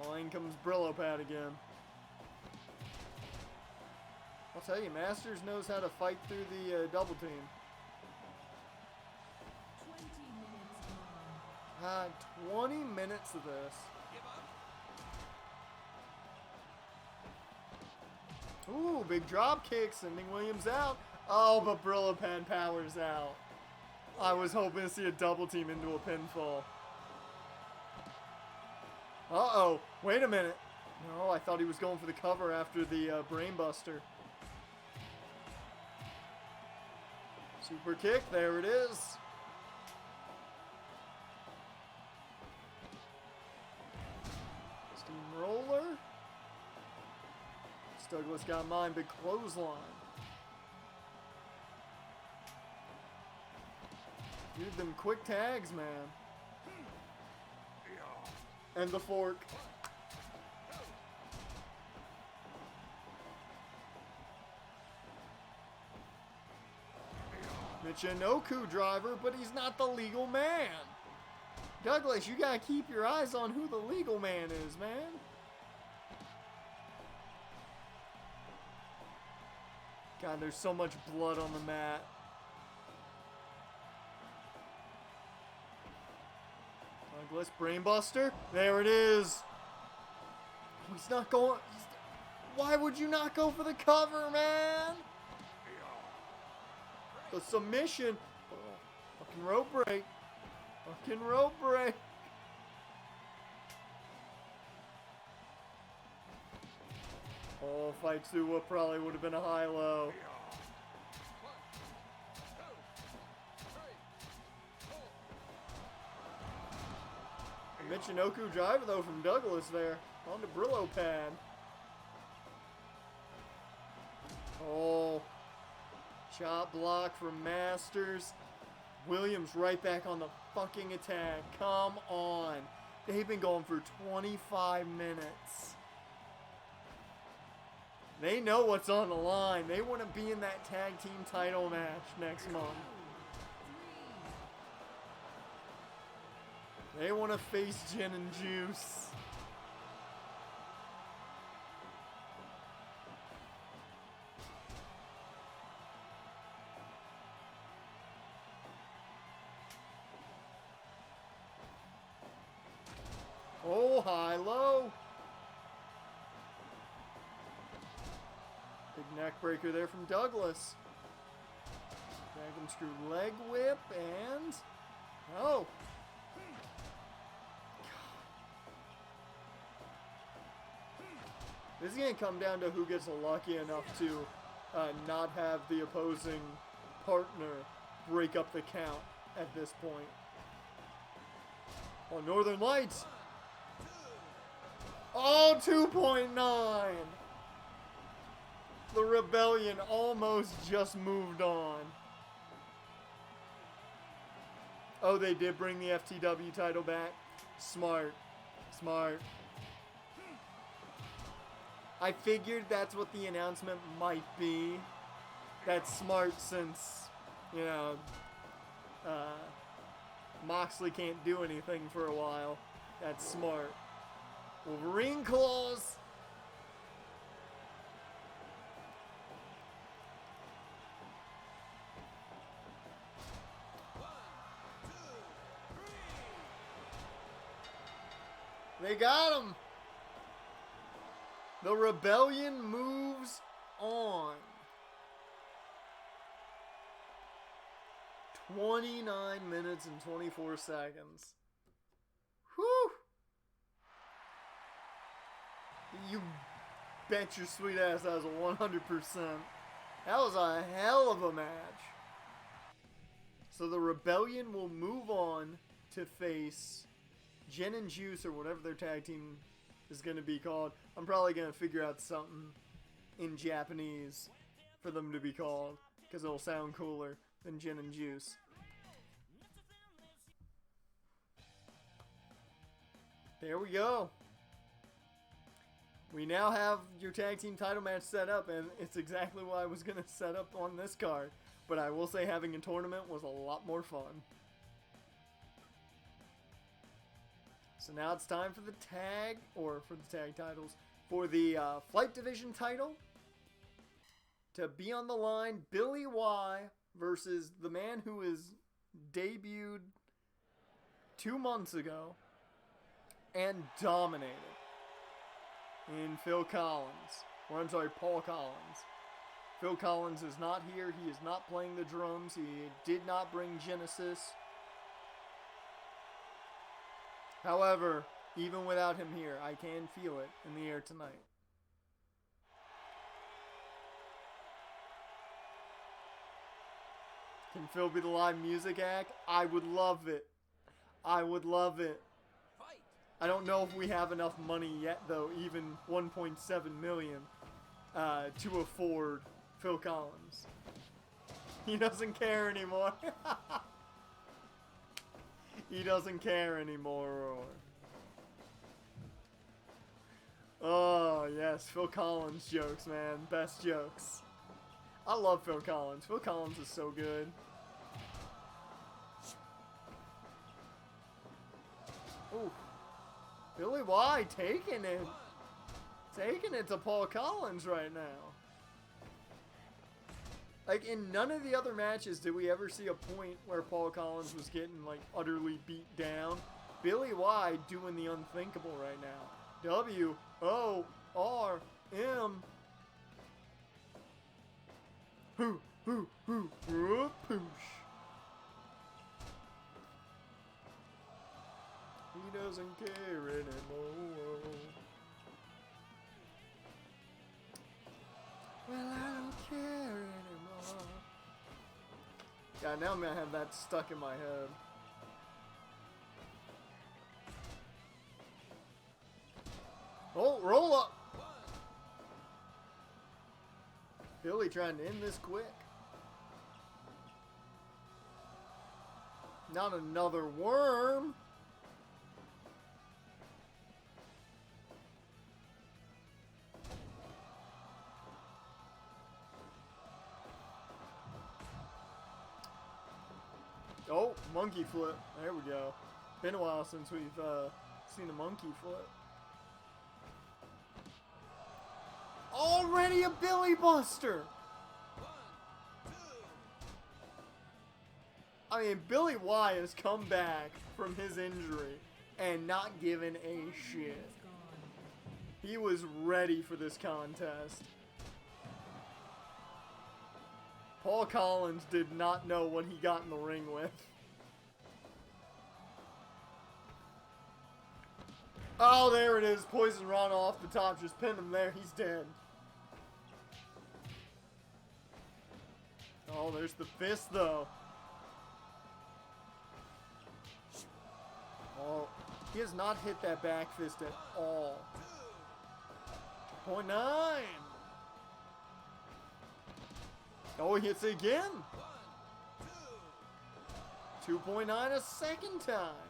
Oh, in comes Brillo Pad again. I'll tell you, Masters knows how to fight through the double team. 20 minutes gone. 20 minutes of this. Give up. Ooh, big drop kick, sending Williams out. Oh, but Brillo Pad powers out. I was hoping to see a double team into a pinfall. Uh-oh. Wait a minute. No, I thought he was going for the cover after the brainbuster. Super kick. There it is. Steamroller. Douglas got mine. Big clothesline. Dude, them quick tags, man. And the fork. Michinoku driver, but he's not the legal man. Douglas, you gotta keep your eyes on who the legal man is, man. God, there's so much blood on the mat. Douglas, brainbuster. There it is. Oh, he's not going. Why would you not go for the cover, man? The submission. Oh, fucking rope break. Fucking rope break. Oh, fight Suwa probably would have been a high-low. Michinoku driver, though, from Douglas there. On the Brillo pad. Oh. Chop block from Masters. Williams right back on the fucking attack. Come on. They've been going for 25 minutes. They know what's on the line. They want to be in that tag team title match next month. They want to face Gin and Juice. Oh, high-low. Big neck breaker there from Douglas. Dragon screw leg whip and... Oh. This is going to come down to who gets lucky enough to not have the opposing partner break up the count at this point. Oh, Northern Lights. Oh, 2.9. The Rebellion almost just moved on. Oh, they did bring the FTW title back. Smart. Smart. I figured that's what the announcement might be. That's smart since, you know, Moxley can't do anything for a while. That's smart. Wolverine claws. They got him. The Rebellion moves on. 29 minutes and 24 seconds. Whew. You bet your sweet ass that was a 100%. That was a hell of a match. So the Rebellion will move on to face Gin and Juice, or whatever their tag team is going to be called. I'm probably going to figure out something in Japanese for them to be called, because it'll sound cooler than Gin and Juice. There we go. We now have your tag team title match set up, and it's exactly what I was going to set up on this card. But I will say having a tournament was a lot more fun. So now it's time for the tag, or for the tag titles, for the Flight Division title. To be on the line, Billy Y versus the man who is debuted 2 months ago and dominated in Phil Collins. Or I'm sorry, Paul Collins. Phil Collins is not here. He is not playing the drums. He did not bring Genesis. However, Even without him here, I can feel it in the air tonight. Can Phil be the live music act? I would love it. I would love it. Fight. I don't know if we have enough money yet, though, even 1.7 million, to afford Phil Collins. He doesn't care anymore. He doesn't care anymore. Oh, yes, Phil Collins jokes, man. Best jokes. I love Phil Collins. Phil Collins is so good. Ooh. Billy Y taking it. Taking it to Paul Collins right now. Like, in none of the other matches did we ever see a point where Paul Collins was getting, like, utterly beat down. Billy Y doing the unthinkable right now. W-O-R-M. Hoo, hoo, hoo, hoo, poosh. He doesn't care anymore. Well, I don't care anymore. Yeah, now I'm gonna have that stuck in my head. Oh, roll up! Billy trying to end this quick. Not another worm. Oh, monkey flip. There we go. Been a while since we've seen a monkey flip. Already a Billy Buster! 1, 2. I mean, Billy Y has come back from his injury and not given a shit. He was ready for this contest. Paul Collins did not know what he got in the ring with. Oh, there it is. Poison Rana off the top. Just pinned him there. He's dead. Oh, there's the fist, though. Oh, he has not hit that back fist at all. 2.9. Oh, he hits it again. 1, 2. 2.9 a second time.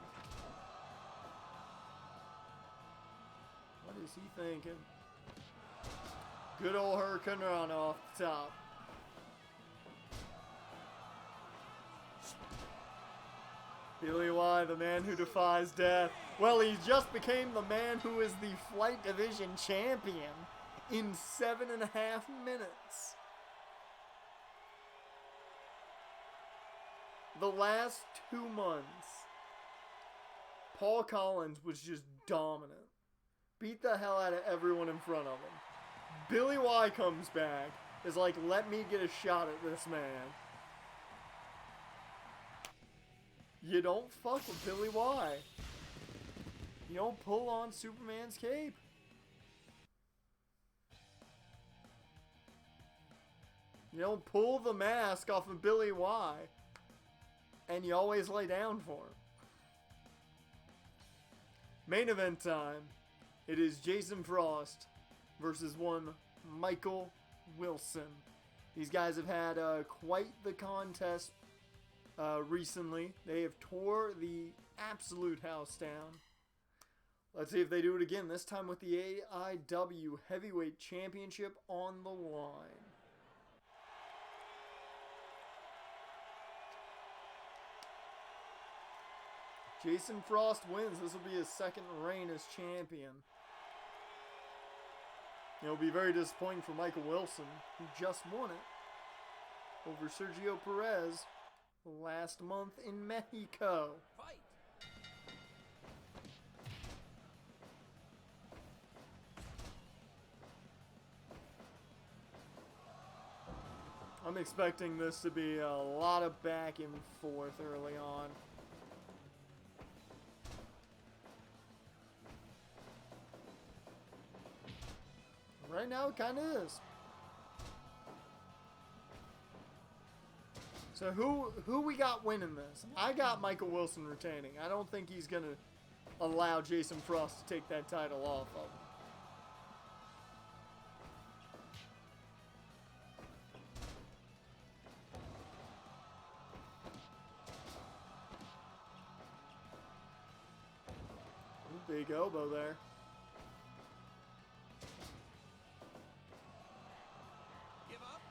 What is he thinking? Good old Hurricane Rana off the top. Billy Y, the man who defies death. Well, he just became the man who is the Flight Division champion in 7.5 minutes. The last 2 months, Paul Collins was just dominant. Beat the hell out of everyone in front of him. Billy Y comes back, is like, let me get a shot at this man. You don't fuck with Billy Y. You don't pull on Superman's cape. You don't pull the mask off of Billy Y. And you always lay down for him. Main event time. It is Jason Frost versus one Michael Wilson. These guys have had quite the contest recently. They have tore the absolute house down. Let's see if they do it again, this time with the AIW Heavyweight Championship on the line. Jason Frost wins. This will be his second reign as champion. It'll be very disappointing for Michael Wilson, who just won it over Sergio Perez last month in Mexico. Fight. I'm expecting this to be a lot of back and forth early on. Right now, it kind of is. So who we got winning this? I got Michael Wilson retaining. I don't think he's going to allow Jason Frost to take that title off of him. Big elbow there. Give up.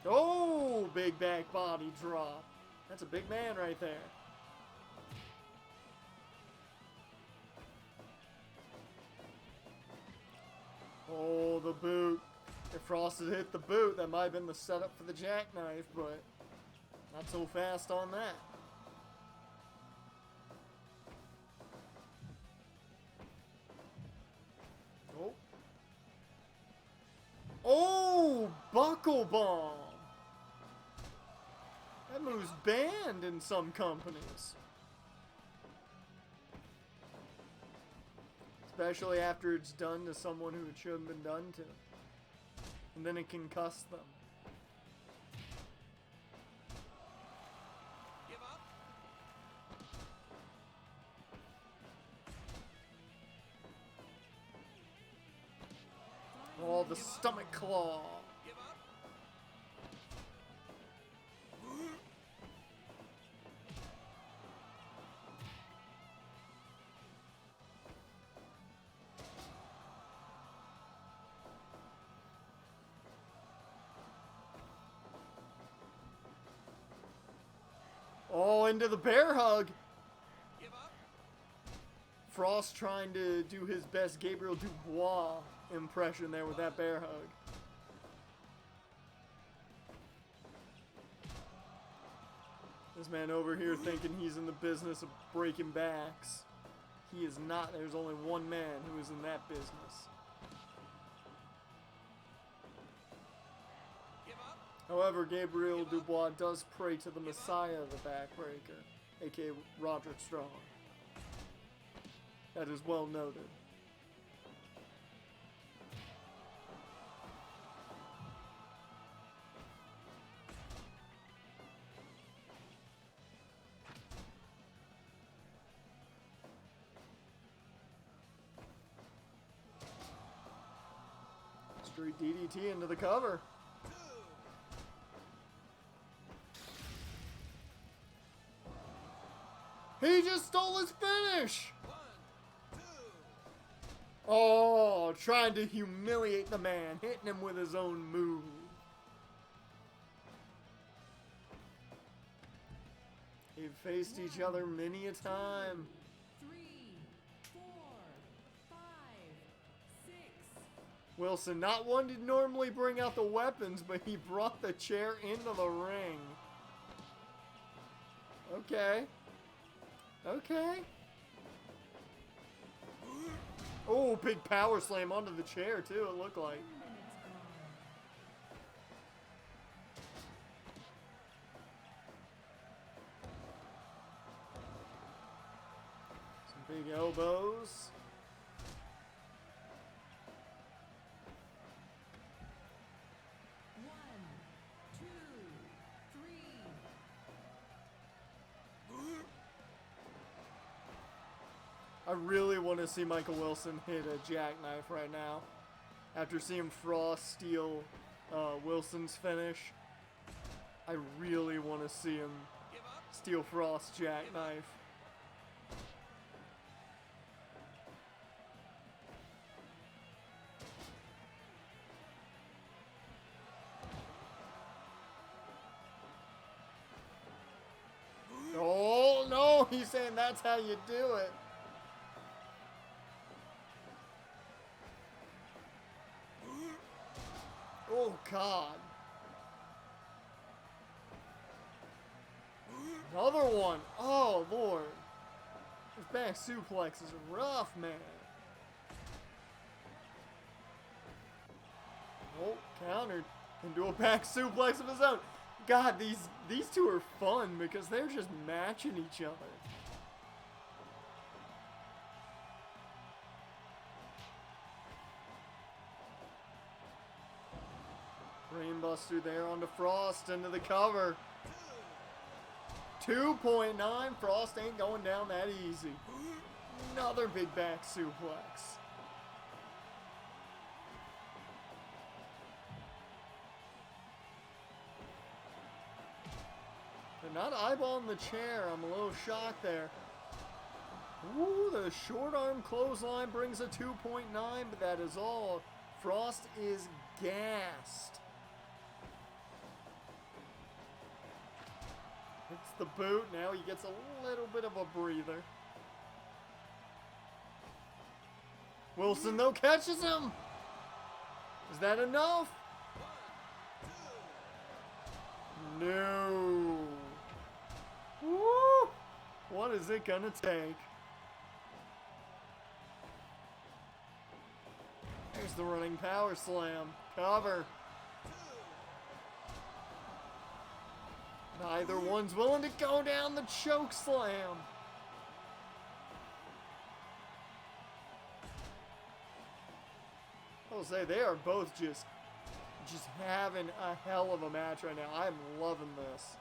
Oh, big back body drop. That's a big man right there. Oh, the boot. If Frost had hit the boot, that might have been the setup for the jackknife, but not so fast on that. Oh. Oh, buckle bomb. That move's banned in some companies. Especially after it's done to someone who it shouldn't have been done to. And then it can cuss them. Give up. Oh, the stomach claw. Give up. Oh, into the bear hug. Give up. Frost trying to do his best Gabriel Dubois impression there with that bear hug. This man over here thinking he's in the business of breaking backs. He is not. There's only one man who is in that business. Give up. However, Gabriel Dubois does pray to the Messiah of the backbreaker, aka Roderick Strong. That is well noted. Street DDT into the cover. He just stole his finish! 1, 2. Oh, trying to humiliate the man, hitting him with his own move. They've faced each other many a time. 3, 4, 5, 6. Wilson, not one to normally bring out the weapons, but he brought the chair into the ring. Okay. Okay. Oh, big power slam onto the chair, too, it looked like. Some big elbows. I really want to see Michael Wilson hit a jackknife right now. After seeing Frost steal Wilson's finish, I really want to see him steal Frost's jackknife. Oh, no, he's saying that's how you do it. Oh, God. Another one. Oh, Lord. His back suplex is rough, man. Oh, countered into a back suplex of his own. God, these These two are fun because they're just matching each other. Brainbuster there onto Frost into the cover. 2.9. Frost ain't going down that easy. Another big back suplex. They're not eyeballing the chair. I'm a little shocked there. Ooh, the short arm clothesline brings a 2.9, but that is all. Frost is gassed. Hits the boot. Now he gets a little bit of a breather. Wilson, though, catches him. Is that enough? No. Woo! What is it gonna take? There's the running power slam. Cover. Neither one's willing to go down the choke slam. I'll say they are both just having a hell of a match right now. I'm loving this.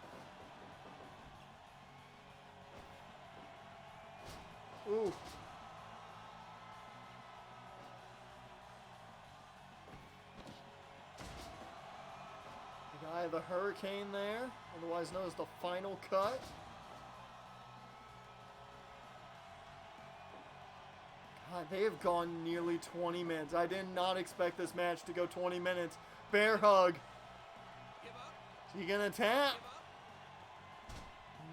Ooh. The guy, the Hurricane there, otherwise known as the Final Cut. God, they have gone nearly 20 minutes. I did not expect this match to go 20 minutes. Bear hug. Is he gonna tap?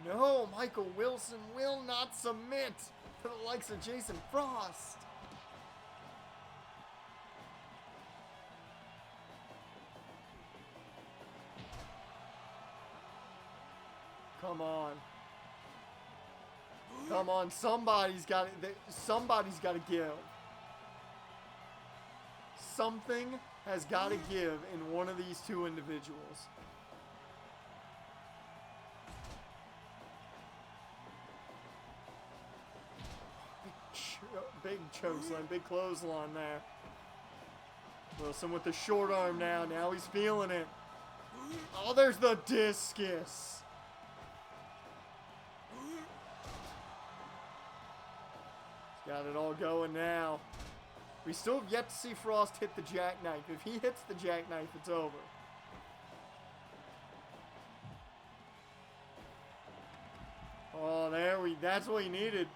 No, Michael Wilson will not submit to the likes of Jason Frost. Come on. Come on, somebody's got to give. Something has got to give in one of these two individuals. Big chokeslam, big clothesline there. Wilson with the short arm now. Now he's feeling it. Oh, there's the discus. Got it all going now. We still have yet to see Frost hit the jackknife. If he hits the jackknife, it's over. Oh, that's what he needed.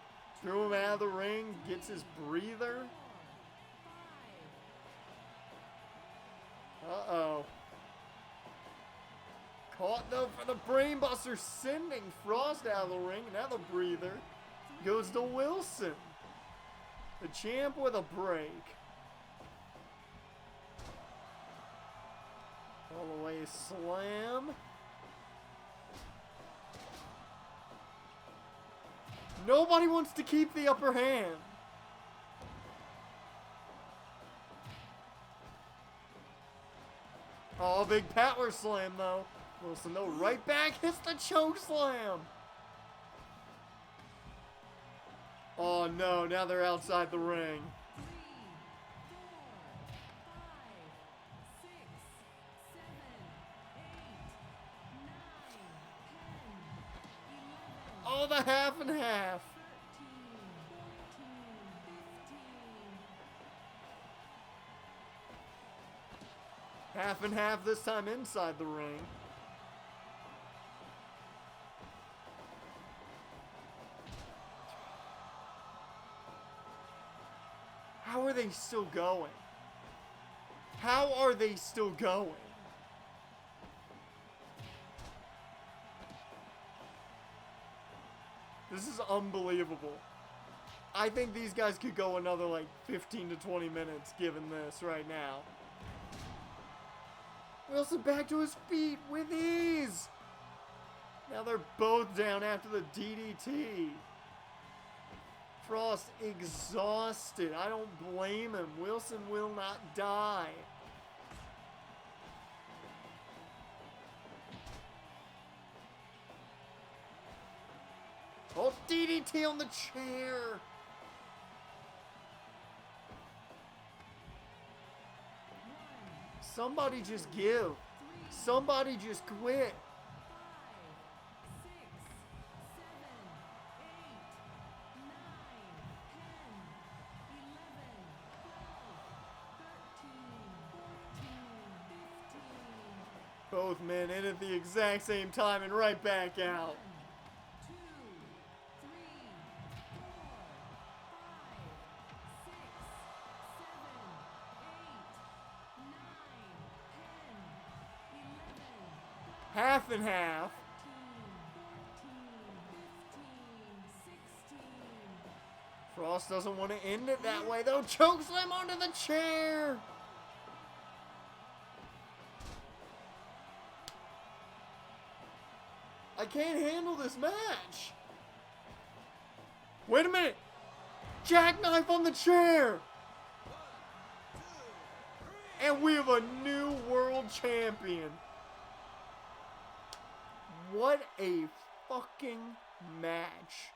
Threw him out of the ring, gets his breather. Uh-oh. Caught though for the brainbuster, sending Frost out of the ring. Now the breather goes to Wilson. The champ with a break. All the way slam. Nobody wants to keep the upper hand. Oh, big power slam though. Wilson though, right back, hits the choke slam. Oh no, now they're outside the ring. 3, 4, 5, 6, 7, 8, 9, 10, 11, Oh, the half and half. 13, 14, 15. Half and half this time inside the ring. How are they still going? How are they still going? This is unbelievable. I think these guys could go another like 15 to 20 minutes given this right now. Wilson back to his feet with ease. Now they're both down after the DDT. Frost exhausted. I don't blame him. Wilson will not die. Oh, DDT on the chair. Somebody just give. Somebody just quit. 5, 6, 7, 8, 9, 10, 11, 12, 13, 14, 15. Both men in at the exact same time and right back out. 1, 2, 3, 4, 5, 6, 7, 8, 9, 10, 11, Half and half. 15. Frost doesn't want to end it that way though. Chokeslam onto the chair. I can't handle this match. Wait a minute. Jackknife on the chair. And we have a new world champion. What a fucking match.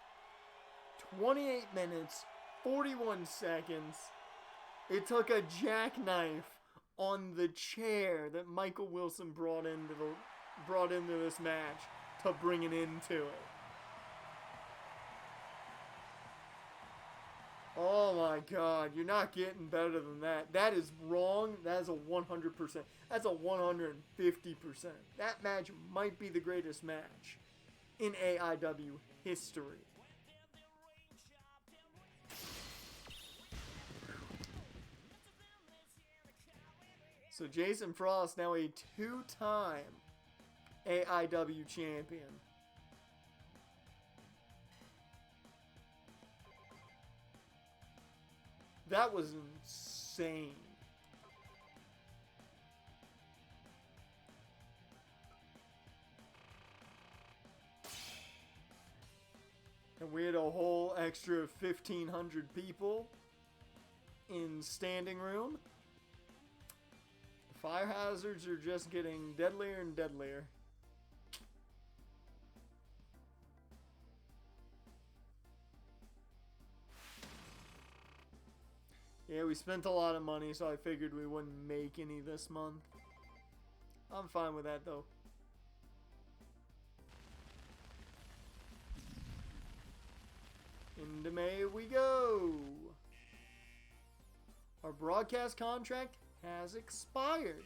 28 minutes, 41 seconds. It took a jackknife on the chair that Michael Wilson brought into this match to bring it into it. Oh my God, you're not getting better than that. That is wrong. That is a 100%. That's a 150%. That match might be the greatest match in AIW history. So Jason Frost now a two-time AIW champion. That was insane. And we had a whole extra 1,500 people in standing room. The fire hazards are just getting deadlier and deadlier. Yeah, we spent a lot of money, so I figured we wouldn't make any this month. I'm fine with that, though. Into May we go. Our broadcast contract has expired.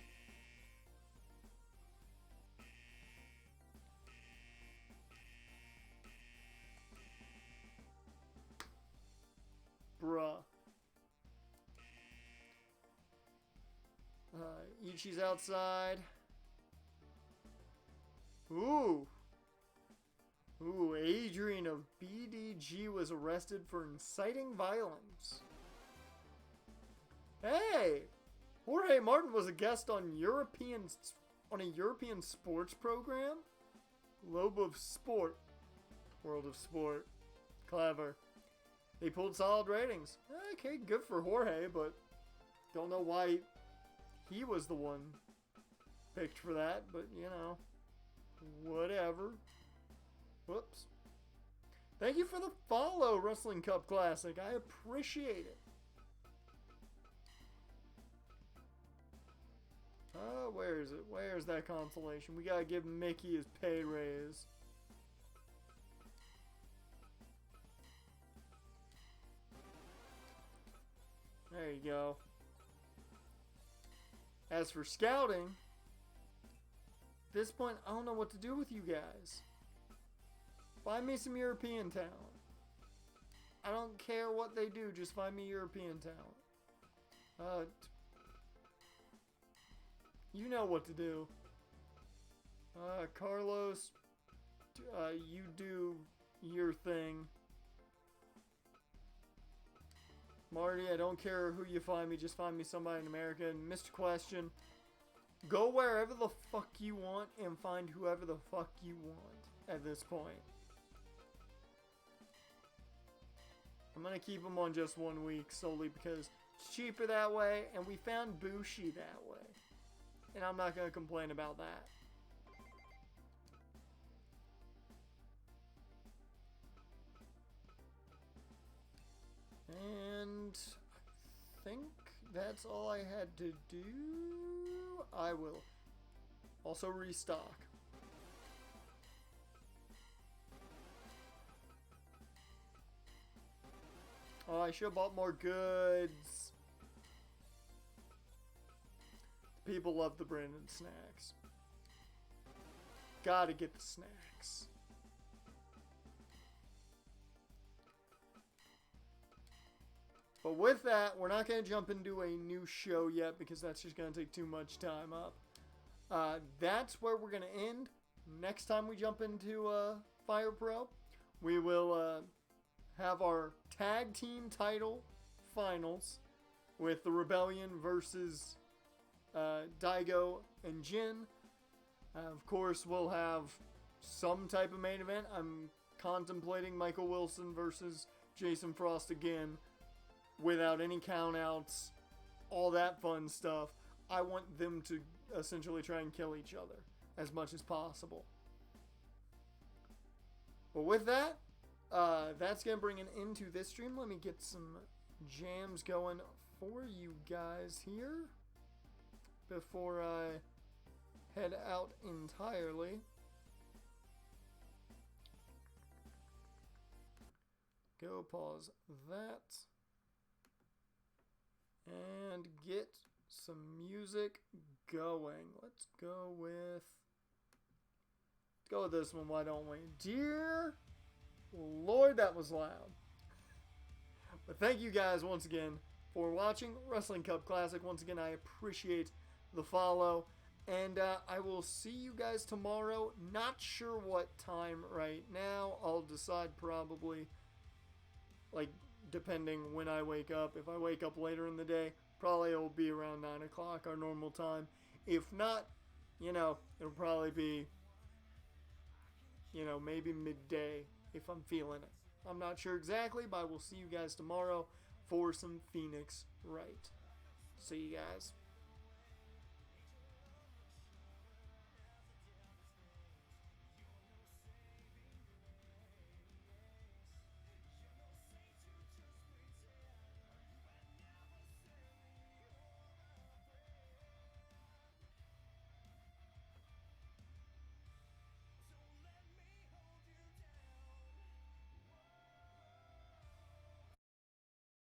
Bruh. Ichi's outside. Ooh. Ooh, Adrian of BDG was arrested for inciting violence. Hey! Jorge Martin was a guest on a European sports program. Globe of Sport. World of Sport. Clever. They pulled solid ratings. Okay, good for Jorge, but don't know why he was the one picked for that, but you know, whatever. Whoops. Thank you for the follow, Wrestling Cup Classic. I appreciate it. Where is it? Where's that consolation? We gotta give Mickey his pay raise. There you go. As for scouting, at this point, I don't know what to do with you guys. Find me some European talent. I don't care what they do, just find me European talent. You know what to do. Carlos, you do your thing. Marty, I don't care who you find me, just find me somebody in America. And Mr. Question, go wherever the fuck you want and find whoever the fuck you want at this point. I'm gonna keep them on just 1 week solely because it's cheaper that way, and we found Bushi that way. And I'm not gonna complain about that. And I think that's all I had to do. I will also restock. Oh, I should have bought more goods. People love the branded snacks. Gotta get the snacks. But with that, we're not going to jump into a new show yet because that's just going to take too much time up. That's where we're going to end. Next time we jump into Fire Pro, we will have our tag team title finals with the Rebellion versus Daigo and Jin. Of course, we'll have some type of main event. I'm contemplating Michael Wilson versus Jason Frost again without any countouts, all that fun stuff. I want them to essentially try and kill each other as much as possible. But with that, that's going to bring an end to this stream. Let me get some jams going for you guys here before I head out entirely. Go pause that. And get some music going. Let's go with this one, why don't we? Dear Lord, that was loud. But thank you guys once again for watching Wrestling Cup Classic. Once again, I appreciate the follow. And I will see you guys tomorrow. Not sure what time right now. I'll decide probably, like, depending when I wake up. If I wake up later in the day, probably it'll be around 9 o'clock, our normal time. If not, it'll probably be, maybe midday if I'm feeling it. I'm not sure exactly, but I will see you guys tomorrow for some Phoenix Wright. See you guys.